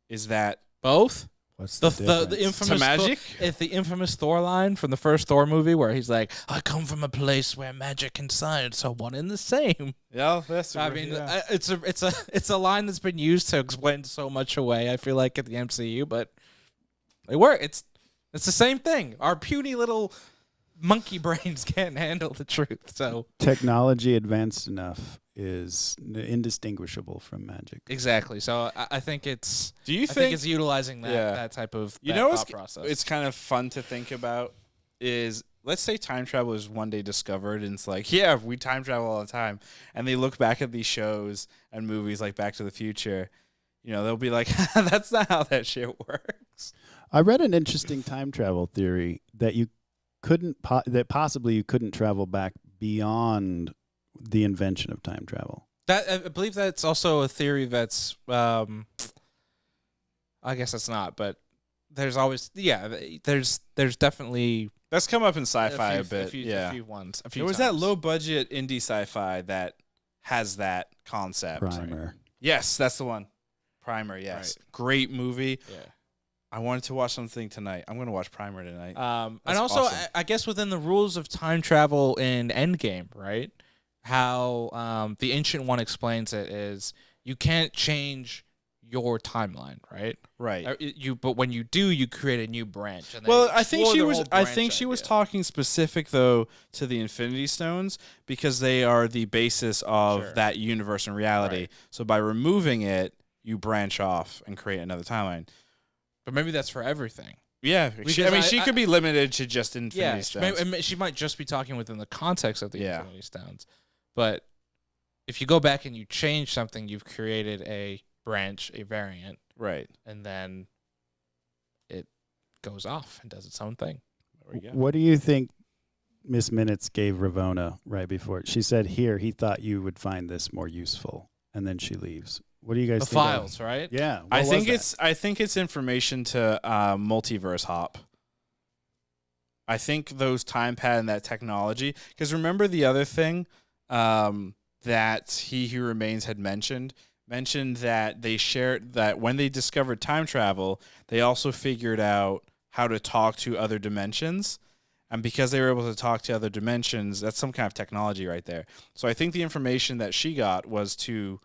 Is that Both. What's The difference? infamous magic? It's the infamous Thor line from the first Thor movie where he's like, "I come from a place where magic and science are one and the same." Yeah, that's I mean, it's a line that's been used to explain so much away. I feel like at the MCU, but it works. It's the same thing. Our puny little monkey brains can't handle the truth. So Technology advanced enough is indistinguishable from magic. exactly. So I think it's. Do you I think, think it's utilizing that Yeah. that type of you that know thought process. it's kind of fun to think about is, let's say time travel is one day discovered and it's like, yeah, we time travel all the time, and they look back at these shows and movies like Back to the Future, they'll be like, that's not how that shit works. I read an interesting time travel theory that that possibly you couldn't travel back beyond the invention of time travel. That I believe that's also a theory that's I guess that's not, but there's always there's definitely That's come up in sci-fi a bit. a few ones. There was that low budget indie sci-fi that has that concept. Primer. Yes, that's the one. Primer, yes. Right. Great movie. Yeah. I wanted to watch something tonight. I'm going to watch Primer tonight. And That's also, awesome. I guess within the rules of time travel in Endgame, right? How the Ancient One explains it is you can't change your timeline, right? Right. But when you do, you create a new branch. And Well, I think explore she the was. whole I branch think she was idea. talking specific though to the Infinity Stones because they are the basis of Sure. that universe and reality. Right. So by removing it, you branch off and create another timeline. But maybe that's for everything. Yeah, Because she could be limited to just Infinity Yeah, Stones. she might just be talking within the context of the Yeah. Infinity Stones. But if you go back and you change something, you've created a branch, a variant, Right. and then it goes off and does its own thing. There we go. What do you think Miss Minutes gave Ravonna right before? She said, "Here, he thought you would find this more useful," and then she leaves. What do you guys The think? files, right? Yeah, I what think was that? I think it's information to multiverse hop. I think those time pad and that technology. Because remember the other thing that He Who Remains had mentioned that they shared that when they discovered time travel, they also figured out how to talk to other dimensions. And because they were able to talk to other dimensions, that's some kind of technology right there. So I think the information that she got was to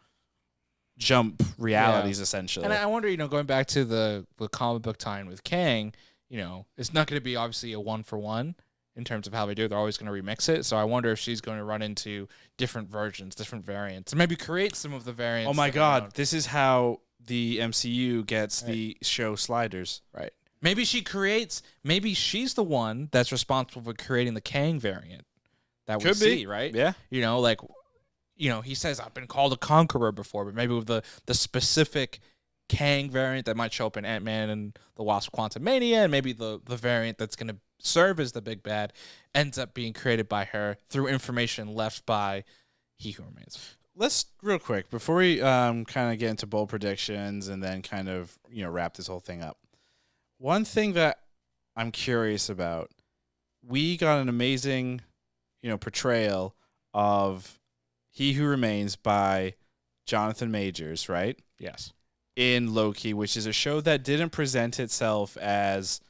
jump realities, essentially. And I wonder, going back to the comic book tie-in with Kang, it's not going to be obviously a one-for-one in terms of how they do it. They're always going to remix it. So I wonder if she's going to run into different versions, different variants, and maybe create some of the variants. Oh my that are God, known. this is how the MCU gets the show sliders. Right. Maybe maybe she's the one that's responsible for creating the Kang variant that we Could be. see, right? Yeah. He says, I've been called a conqueror before, but maybe with the specific Kang variant that might show up in Ant-Man and the Wasp Quantumania, and maybe the variant that's going to serve as the big bad ends up being created by her through information left by He Who Remains. Let's real quick before we kind of get into bold predictions and then kind of wrap this whole thing up. One thing that I'm curious about, we got an amazing portrayal of He Who Remains by Jonathan Majors, right? Yes. In Loki, which is a show that didn't present itself as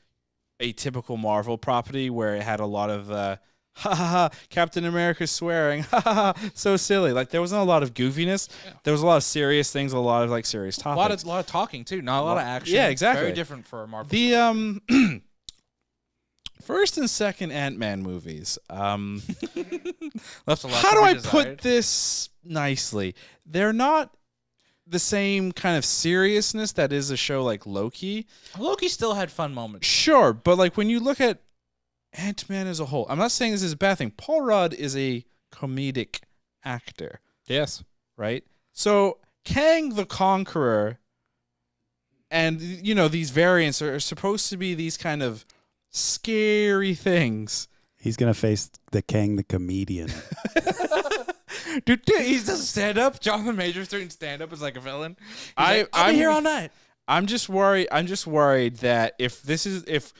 a typical Marvel property where it had a lot of ha ha ha, Captain America swearing, ha ha ha, so silly. Like there wasn't a lot of goofiness. Yeah. There was a lot of serious things, a lot of serious topics. A lot of talking too, not a lot of action. Yeah, exactly. Very different for a Marvel. The first and second Ant-Man movies. Left a lot how to do I be desired. put this nicely? They're not the same kind of seriousness that is a show like Loki. Loki still had fun moments. Sure, but when you look at Ant-Man as a whole, I'm not saying this is a bad thing. Paul Rudd is a comedic actor. Yes. Right? So Kang the Conqueror and these variants are supposed to be these kind of scary things. He's gonna face the Kang the comedian. Dude, he does stand up. Jonathan Majors doing stand up as like a villain. I'll I'm be here all night. I'm just worried that if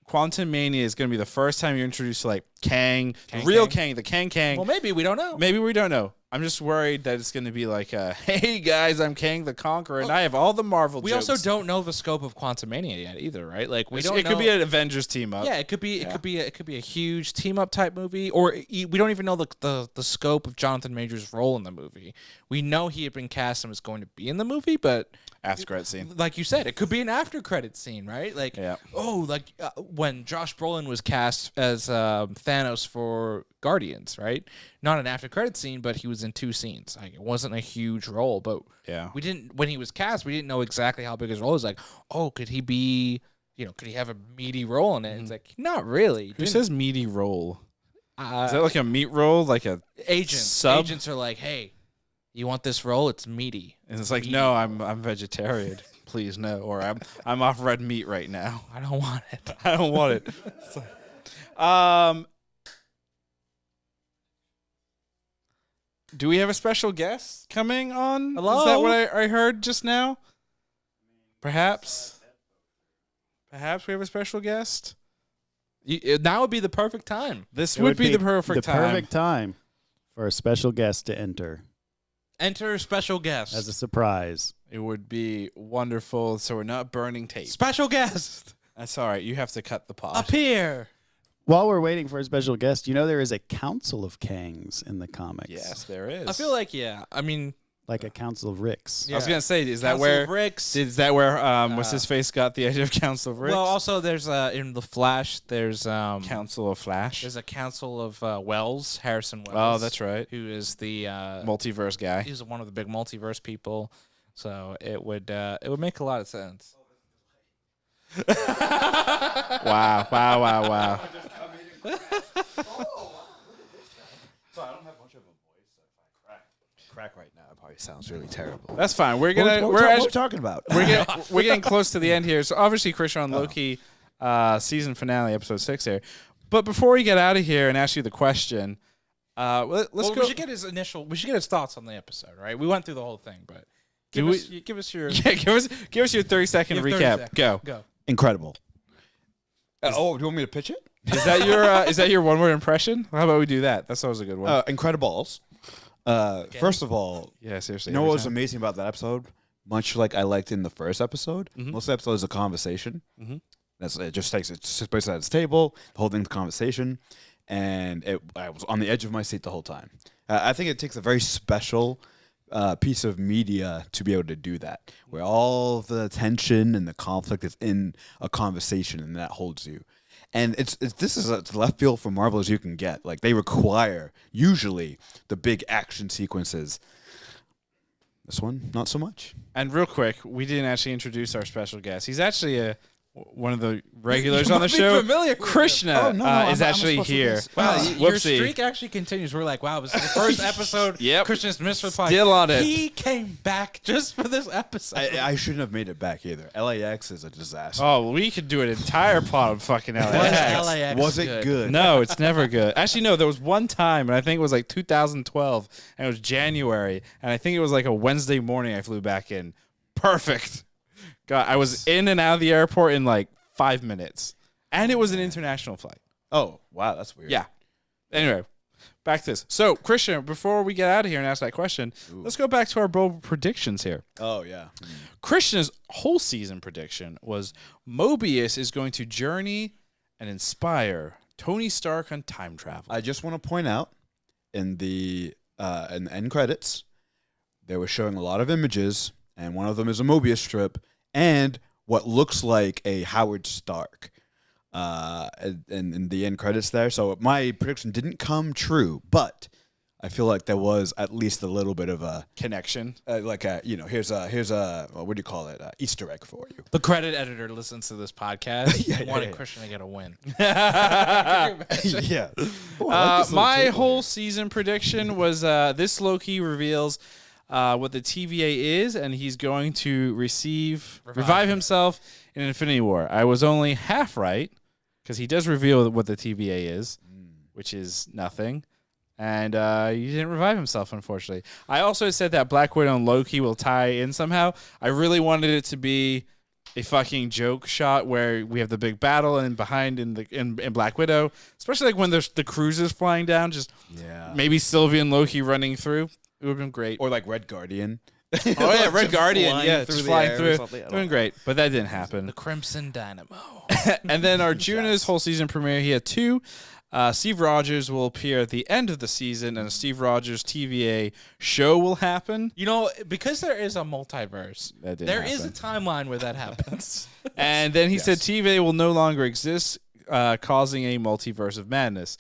Quantum Mania is going to be the first time you're introduced to Kang, the real Kang, the Kang. Well, maybe we don't know. Maybe we don't know. I'm just worried that it's going to be like, hey guys, I'm Kang the Conqueror, and I have all the Marvel. We jokes. also don't know the scope of Quantumania yet either, right? We don't. It could be an Avengers team up. Yeah, it could be. It could be a huge team up type movie, or we don't even know the scope of Jonathan Majors' role in the movie. We know he had been cast and was going to be in the movie, but after credit scene, like you said, it could be an after credit scene, right? When Josh Brolin was cast as Thanos for Guardians, right? Not an after credit scene, but he was in 2 scenes. It wasn't a huge role, but we didn't. When he was cast, we didn't know exactly how big his role was. Could he be? Could he have a meaty role in it? Mm-hmm. It's not really. Who says meaty role? Is that like a meat roll? Like a agent? Sub? Agents are like, hey, you want this role? It's meaty. And it's like, meaty. No, I'm vegetarian. Please no. Or I'm off red meat right now. I don't want it. I don't want it. Do we have a special guest coming on? Hello? Is that what I heard just now? Perhaps we have a special guest. Now would be the perfect time. This It would be be the perfect time. perfect time for a special guest to enter Enter special guest. as a surprise. It would be wonderful. So we're not burning tape. Special guest. That's all right. You have to cut the pod. Up here. While we're waiting for a special guest, you know there is a council of Kangs in the comics. Yes, there is. I feel like, yeah. I mean, Like a council of Ricks. I was gonna say, is that Council where of Ricks. is that where what's his face got the idea of Council of Ricks? Well, also there's in the Flash. There's Council of Flash. There's a council of Wells, Harrison Wells. Oh, that's right. Who is the Multiverse guy. he's one of the big multiverse people. So it would make a lot of sense. Wow! So I don't have much of a voice, so if I crack right now, it probably sounds really terrible. That's fine. We're What gonna we're talking about. we're getting close to the end here. So obviously, Christian on Loki season finale, episode 6 here. But before we get out of here and ask you the question, let's Well, go. we should get his thoughts on the episode, right? We went through the whole thing, but give us your Yeah, give us your 30-second Give 30 recap. seconds. Go. Incredible. Do you want me to pitch it? Is that your one word impression? How about we do that? That's always a good one. Incredibles. First of all, Yeah, seriously. you know every what was time. amazing about that episode? Much like I liked in the first episode, most of the episode is a conversation. Mhm. It just basically at its table, the whole thing's a conversation, and I was on the edge of my seat the whole time. I think it takes a very special piece of media to be able to do that, where all the tension and the conflict is in a conversation, and that holds you. And this is as left field for Marvel as you can get. Like, they require usually the big action sequences. This one, not so much. And real quick, we didn't actually introduce our special guest. He's actually one of the regulars on the might be show. familiar with him. Krishna Oh, no, is I'm actually supposed to do here. this. Wow, your Whoopsie. streak actually continues. We're like, wow, it was the first episode. Yep. Christian's missed reply. Still on it. He came back just for this episode. I shouldn't have made it back either. LAX is a disaster. Oh, we could do an entire pod of fucking Was LAX. LAX Was it good? No, it's never good. Actually, no, there was one time, and I think it was like 2012, and it was January, and I think it was like a Wednesday morning I flew back in. Perfect. God, I was in and out of the airport in like 5 minutes. And it was an international flight. Oh, wow, that's weird. Yeah. Anyway, back to this. So, Christian, before we get out of here and ask that question, let's go back to our bold predictions here. Oh, yeah. Christian's whole season prediction was Mobius is going to journey and inspire Tony Stark on time travel. I just want to point out in the end credits, they were showing a lot of images, and one of them is a Mobius strip and what looks like a Howard Stark in the end credits there. So my prediction didn't come true, but I feel like there was at least a little bit of a Connection. here's a what do you call it, Easter egg for you. The credit editor listens to this podcast. Yeah, wanted yeah. Christian to get a win. Yeah. My whole season prediction was this Loki reveals what the TVA is, and he's going to revive himself in Infinity War. I was only half right, because he does reveal what the TVA is, which is nothing. And he didn't revive himself, unfortunately. I also said that Black Widow and Loki will tie in somehow. I really wanted it to be a fucking joke shot where we have the big battle and behind in Black Widow, especially like when there's the cruisers flying down, just maybe Sylvie and Loki running through. It would have been great. Or like Red Guardian. Oh yeah, Red Guardian, flying yeah, through just the flying air or through. something. I don't Doing know. great, but that didn't happen. The Crimson Dynamo. And then our Juna's whole season premiere, he had two. Steve Rogers will appear at the end of the season, and a Steve Rogers TVA show will happen. You know, because there is a multiverse, That didn't there is a happen. timeline where that happens. And then he said TVA will no longer exist, causing a multiverse of madness.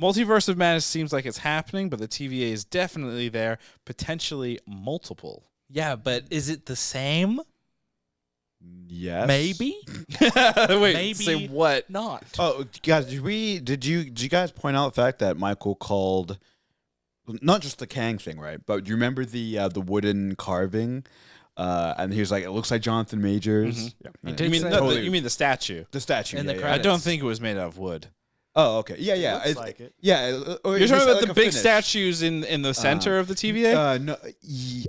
Multiverse of madness seems like it's happening, but the TVA is definitely there, potentially multiple. Yeah, but is it the same? Yes. Maybe Wait, Maybe say what? not. Oh, guys, did you guys point out the fact that Michael called not just the Kang thing, right? But do you remember the wooden carving? And he was like, it looks like Jonathan Majors. Mhm. Yeah. He You did mean, say no, that. you mean the statue? the statue In the yeah, yeah. I credits. don't think it was made out of wood. Oh, okay. Yeah, yeah. looks like it. Yeah. Or You're it's talking about like the a big finish. statues in the center of the TVA? No,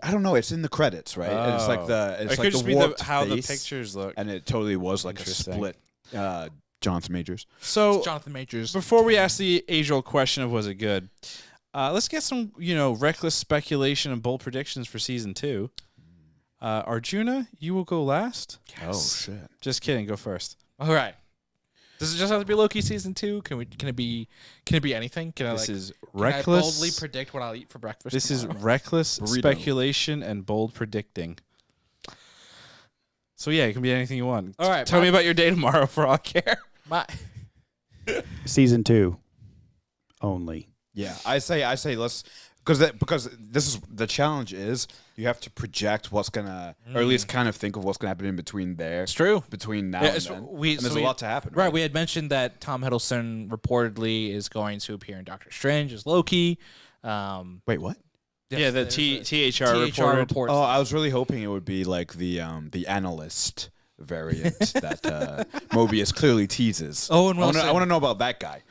I don't know. It's in the credits, right? And it's like the it it's could like just the be warped how the face, pictures look. and it totally was like a Interesting. split. Jonathan Majors. So Jonathan Majors. before we ask the age-old question of was it good, let's get some reckless speculation and bold predictions for season 2. Arjuna, you will go last. Oh shit! Just kidding. Go first. All right. Does it just have to be Loki season 2? Can it be anything? Can This I is can reckless. I boldly predict what I'll eat for breakfast? This is tomorrow? reckless Burrito. speculation and bold predicting. So yeah, it can be anything you want. All right, Tell me about your day tomorrow for all I care. my Season 2 only. Yeah, I say let's because this is the challenge is you have to project what's gonna or at least kind of think of what's gonna happen in between there. It's true. Between now Yeah, and it's- then. we- and there's so a we- lot to happen. Right, we had mentioned that Tom Hiddleston reportedly is going to appear in Doctor Strange as Loki. Wait, what? Yeah, the there's THR THR reported. reports. Oh, I was really hoping it would be like the analyst variant that Mobius clearly teases. Owen I Wilson. want to know about that guy.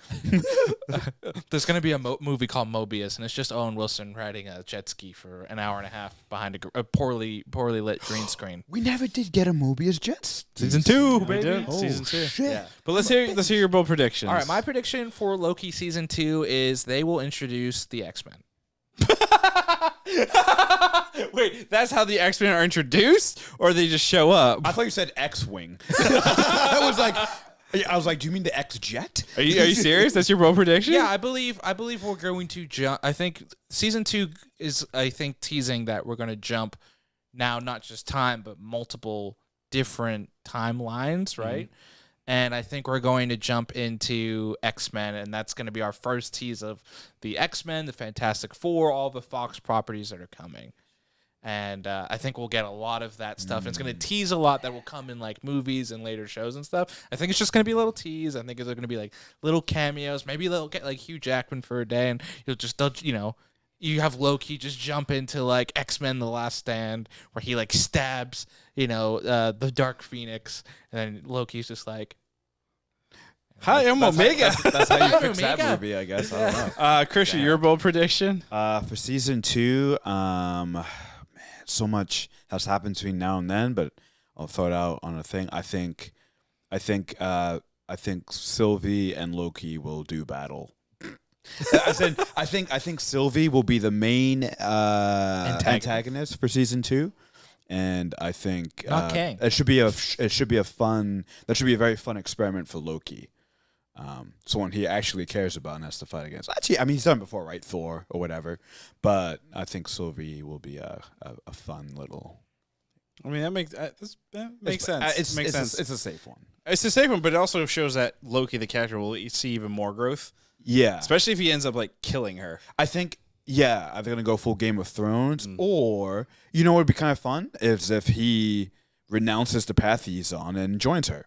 There's going to be a movie called Mobius, and it's just Owen Wilson riding a jet ski for an hour and a half behind a poorly lit green screen. We never did get a Mobius Jets Season 2, baby. baby. Oh, Season 2. shit. Yeah. But let's hear your bold predictions. All right, my prediction for Loki season 2 is they will introduce the X-Men. Wait, that's how the X-Men are introduced, or they just show up? I thought you said X-wing. I was like, do you mean the X-Jet? Are you serious? That's your bold prediction? Yeah, I believe we're going to jump. I think season 2 is teasing that we're going to jump now, not just time, but multiple different timelines, right? And I think we're going to jump into X-Men, and that's going to be our first tease of the X-Men, the Fantastic Four, all the Fox properties that are coming. And I think we'll get a lot of that stuff. It's going to tease a lot that will come in like movies and later shows and stuff. I think it's just going to be a little tease. I think there's going to be like little cameos. Maybe they'll get like Hugh Jackman for a day, and you have Loki just jump into like X-Men: The Last Stand, where he like stabs the Dark Phoenix, and then Loki's just like, Hi, I'm Omega. That's how you I'm fix that Omega. movie, I guess. I don't know. Christian, your bold prediction? For season 2, man, so much has happened between now and then, but I'll throw it out on a thing. I think Sylvie and Loki will do battle. I think Sylvie will be the main antagonist for season 2, and I think Not Kang. That should be a very fun experiment for Loki. Someone he actually cares about and has to fight against. Actually, I mean, he's done it before, right? Thor or whatever. But I think Sylvie will be a fun little. I mean, that makes sense. It's makes sense. It's a safe one. It's a safe one, but it also shows that Loki, the character, will see even more growth, Yeah, especially if he ends up like killing her. I think. Yeah, are they gonna go full Game of Thrones, or what would be kind of fun is if he renounces the path he's on and joins her.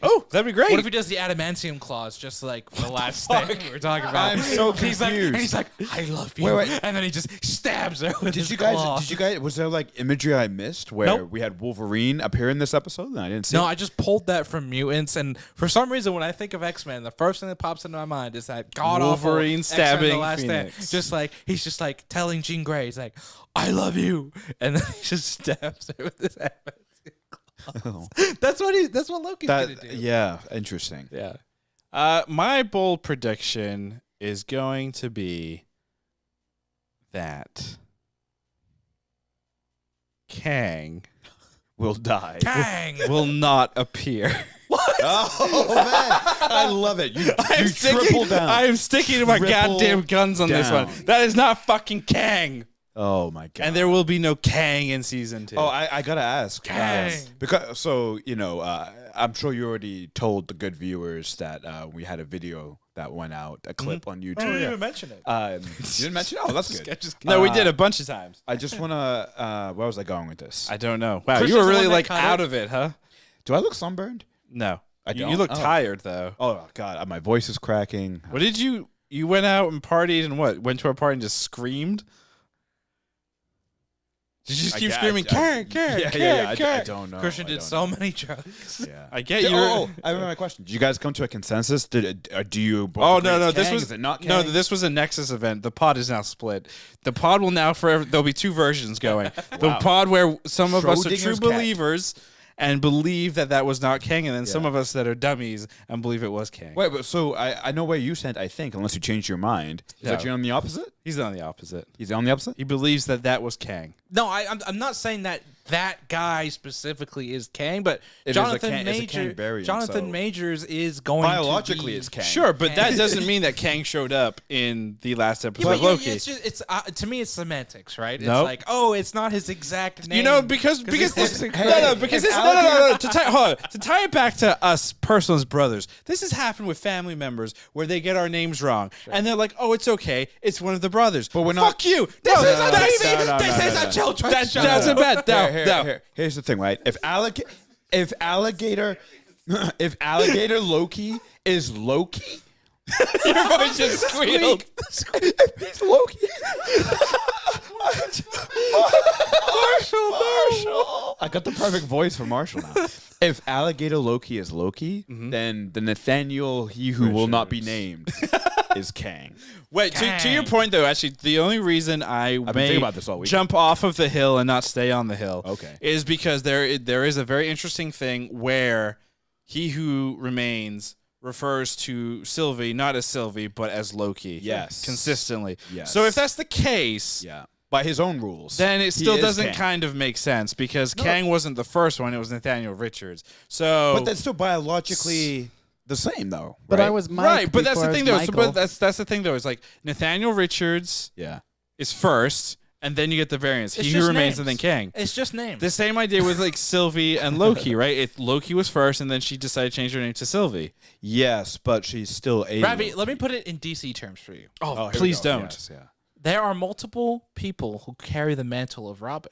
Oh, that'd be great. what if he does the adamantium clause, just like the last thing we were talking about? I'm so He's confused. like, I love you, Wait. and then he just stabs her with his Did claw. you guys? Was there like imagery I missed where Nope. we had Wolverine appear in this episode and I didn't see? No, it? I just pulled that from Mutants, and for some reason, when I think of X-Men, the first thing that pops into my mind is that god-awful Wolverine X-Men stabbing The Last Stand. Phoenix. Just like he's just like telling Jean Grey, he's like, "I love you," and then he just stabs her with his adamantium claws. That's what Loki's gonna do. Yeah, interesting. Yeah. My bold prediction is going to be that Kang We'll die. Kang. will not appear. Oh man, I love it. You triple down. I am sticking to my Triple goddamn guns on this one. down. That is not fucking Kang. Oh my god. And there will be no Kang in season 2. Oh, I gotta ask. Kang. Because I'm sure you already told the good viewers that we had a video that went out, a clip on YouTube. I didn't even mention it. You didn't mention it? Oh, that's good. no, we did a bunch of times. I just wanna. Where was I going with this? I don't know. Wow, Christian's you were the really one that like cut out it. of it, huh? Do I look sunburned? No. I You don't? look Oh. tired though. Oh god, my voice is cracking. What did you went out and partied and what? Went to a party and just screamed? You just I keep get- screaming, Kang, Kang, Yeah, Kang, yeah, yeah. I Kang. don't know. Christian I did don't so know. many jokes. Yeah. I get Did- you. I remember my question. Did you guys come to a consensus? Do you? Both Oh agree no, it's this Kang? was Is it not no. Kang? This was a Nexus event. The pod is now split. The pod will now forever. There'll be two versions going. The Wow. pod where some of us are true Schrodinger's cat. believers and believe that was not Kang, and then some Yeah. of us that are dummies and believe it was Kang. Wait, but so I know where you stand. I think unless you changed your mind, is that No. you're on the opposite? He's on the opposite. He's on the opposite. He believes that was Kang. No, I'm not saying that guy specifically is Kang, but It is Jonathan a Kang Major, variant, Jonathan so- Majors is going Biologically, to be, it's Kang. Sure, but that Kang. doesn't mean that Kang showed up in the last episode Yeah, of but Loki. it's just to me it's semantics, right? It's Nope. like, oh, it's not his exact name. You know, because it's this Kang. because this no. To tie it back to us personal as brothers, this has happened with family members where they get our names wrong, and they're like, "Oh, it's okay, it's one of the brothers." But we're not- Fuck you. This No, is a that's- baby. no, This no, is no, a no. children's That show. doesn't matter. No, no. Here's the thing, right? If alligator Loki is Loki, Your voice just squealed. if he's Loki, Marshall. I got the perfect voice for Marshall now. If alligator Loki is Loki, then the Nathaniel, he who will not be named, is Kang. Wait, to your Kang. point though, actually, the only reason I been may thinking about this all week. jump off of the hill and not stay on the hill, Okay. is because there is a very interesting thing where he who remains refers to Sylvie not as Sylvie but as Loki. Yes. consistently. Yes. So if that's the case, Yeah, by his own rules, then it he still is doesn't Kang. kind of make sense because Kang wasn't the first one; it was Nathaniel Richards. So, But that's still biologically the same, though. But right? I was Mike right. But that's the before I thing, was though. So, Michael. but that's the thing, though. Is like Nathaniel Richards Yeah. is first, and then you get the variants. It's He who just remains, names. and then Kang. It's just names. The same idea with like Sylvie and Loki, right? Loki was first, and then she decided to change her name to Sylvie. Yes, but she's still a. Ravi, let me put it in DC terms for you. Oh, here we please go. don't. Yes, yeah. There are multiple people who carry the mantle of Robin.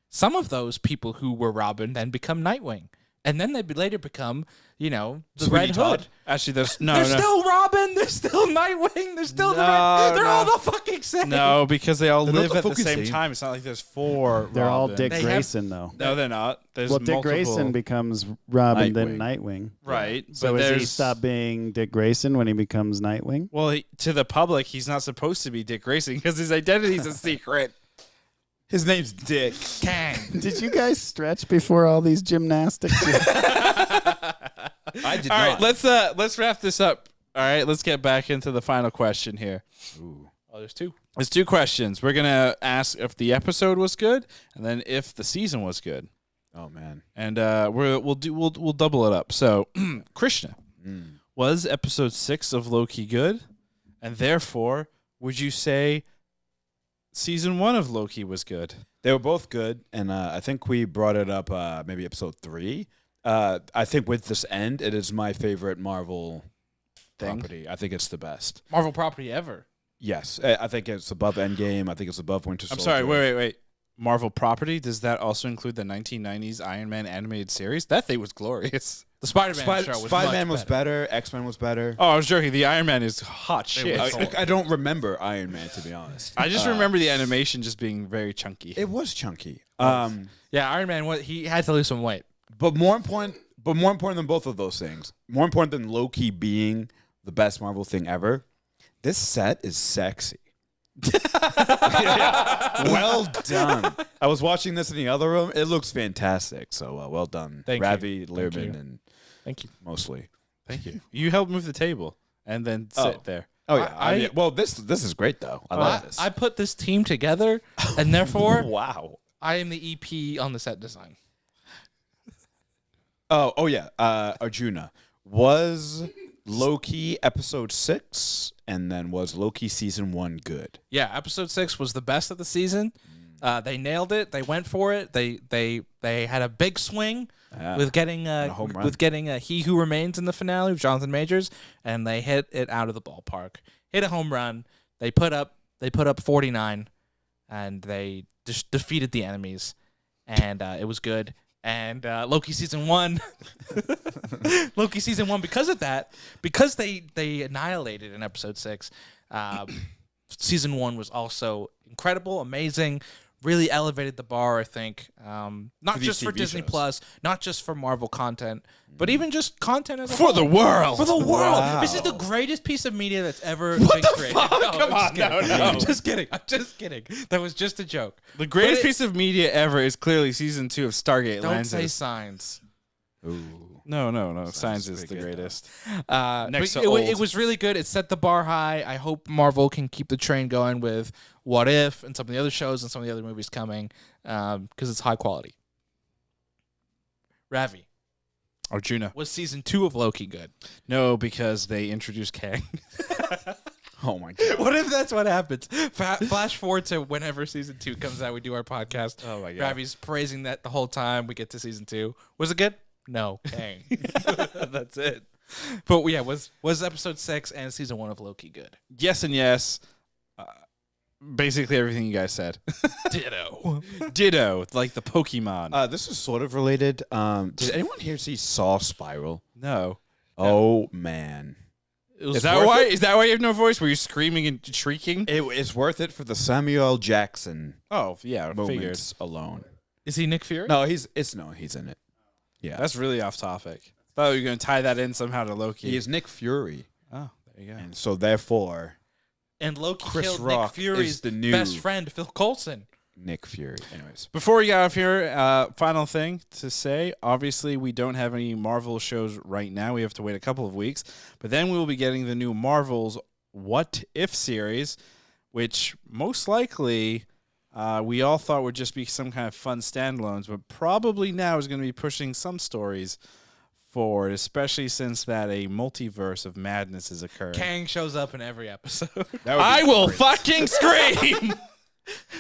Some of those people who were Robin then become Nightwing. And then they later become, the Sweeney Red Todd? Hood. Actually, there's They're still Robin. They're still Nightwing. They're still the Red. They're all the fucking same. no, because they all They're not live the at the fucking same same. time. It's not like there's four. They're all Robins. Dick They have- Grayson, though. No, they're not. There's Well, Dick multiple. Grayson becomes Robin, then Nightwing. right? So but does he there's- stop being Dick Grayson when he becomes Nightwing? Well, to the public, he's not supposed to be Dick Grayson because his identity's a secret. His name's Dick. Kang. Did you guys stretch before all these gymnastics? I did All not. right, let's wrap this up. All right, let's get back into the final question here. Ooh. Oh, there's two. There's two questions. We're gonna ask if the episode was good, and then if the season was good, Oh man. and we'll double it up. So, Krishna, Mm. was episode 6 of Loki good, and therefore would you say season 1 of Loki was good? They were both good, and I think we brought it up maybe episode 3. I think with this end, it is my favorite Marvel Thing? property. I think it's the best. Marvel property ever. Yes, I think it's above Endgame. I think it's above Winter I'm Soldier. sorry. Wait. Marvel property, does that also include the 1990s Iron Man animated series? That thing was glorious. The Spider-Man show was Spider-Man much was better. X-Men was better. Oh, I was joking. The Iron Man is hot shit. was I don't remember Iron Man, to be honest. I just remember the animation just being very chunky. It was chunky. Yeah, Iron Man. He had to lose some weight. But more important than both of those things, more important than Loki being the best Marvel thing ever, this set is sexy. Well done. I was watching this in the other room. It looks fantastic. So well done, Thank you. Ravi, Thank Learman, you. and Thank you. mostly. Thank you. You helped move the table and then sit there. Oh yeah. I- mean, well, this is great though. I love this. I put this team together, and therefore wow. I am the EP on the set design. Oh yeah. Arjuna, was Loki episode 6, and then was Loki season 1 good? Yeah, episode 6 was the best of the season. They nailed it. They went for it. They had a big swing with getting a home run. with getting He Who Remains in the finale with Jonathan Majors, and they hit it out of the ballpark. Hit a home run. They put up 49, and they defeated the enemies, and it was good. And Loki season 1, Loki season 1, because of that, because they annihilated in episode 6. Season 1 was also incredible, amazing, really elevated the bar, I think. Not For these just for TV Disney shows. Plus, not just for Marvel content, but even just content as a For whole. the world. For the world. Wow. This is the greatest piece of media that's ever been created. No, Come on, I'm just kidding. I'm just kidding. That was just a joke. The greatest But it- piece of media ever is clearly season 2 of Stargate Don't Atlantis. say signs. Ooh. No. Science is pretty the good, though. greatest. But Next to it old. was really good. It set the bar high. I hope Marvel can keep the train going with What If and some of the other shows and some of the other movies coming because it's high quality. Ravi, Arjuna. was season 2 of Loki good? No, because they introduced Kang. Oh my god. What if that's what happens? Flash forward to whenever season 2 comes out, we do our podcast. Oh my God. Ravi's praising that the whole time we get to season 2. Was it good? No. Kang. That's it. But yeah, was episode 6 and season 1 of Loki good? Yes and yes. Basically everything you guys said. Ditto. Ditto, like the Pokemon. This is sort of related. Did anyone here see Saw Spiral? No. Oh man. It was Is that worth why? it. Is that why you have no voice? Were you screaming and shrieking? It's worth it for the Samuel L. Jackson Oh yeah, figured. moments alone. Is he Nick Fury? No, he's in it. Yeah. That's really off topic. Thought you were going to tie that in somehow to Loki. he is Nick Fury. Oh, there you go. And so therefore And Loki Chris killed Rock Nick Fury's is the new- best friend, Phil Coulson. Nick Fury. Anyways. Before we get out of here, final thing to say. Obviously, we don't have any Marvel shows right now. We have to wait a couple of weeks. But then we will be getting the new Marvel's What If series, which most likely we all thought would just be some kind of fun standalones, but probably now is going to be pushing some stories forward, especially since that a multiverse of madness is occurring. Kang shows up in every episode. That would be I will great. fucking scream!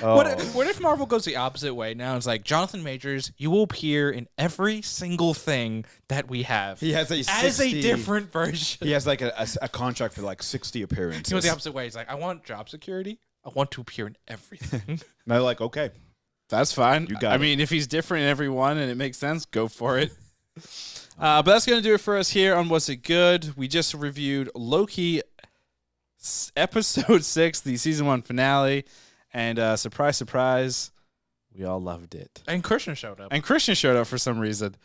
Oh. What if Marvel goes the opposite way? Now it's like, Jonathan Majors, you will appear in every single thing that we have. He has a as 60 a different version. He has like a contract for like 60 appearances. He goes the opposite way. He's like, I want job security. I want to appear in everything. And they're like, okay. That's fine. You got I it. mean, if he's different in every one and it makes sense, go for it. But that's going to do it for us here on Was It Good? We just reviewed Loki episode 6, the season 1 finale. And surprise, surprise, we all loved it. And Christian showed up. And Christian showed up for some reason.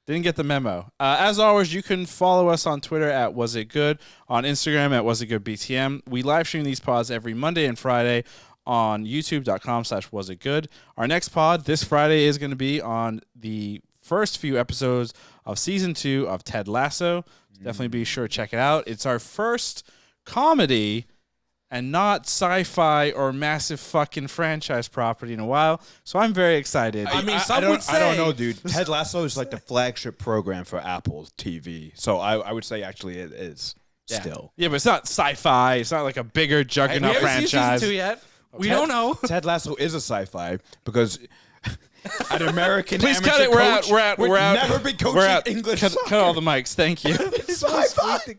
Didn't get the memo. As always, you can follow us on Twitter at Was It Good, on Instagram at Was It Good BTM. We live stream these pods every Monday and Friday on youtube.com/wasitgood. Our next pod this Friday is going to be on the first few episodes of season 2 of Ted Lasso. Definitely be sure to check it out. It's our first comedy and not sci-fi or massive fucking franchise property in a while. So I'm very excited. I mean, I some don't, would I don't say- know, dude. Ted Lasso is like the flagship program for Apple TV. So I would say actually it is still. Yeah, but it's not sci-fi. It's not like a bigger We juggernaut haven't seen franchise. season 2 yet. We don't know. Ted Lasso is a sci-fi because an American Please amateur cut it. We're out. coach We're out. would We're out. never be coaching We're out. English Cut soccer. all the mics. Thank you. Sci-fi.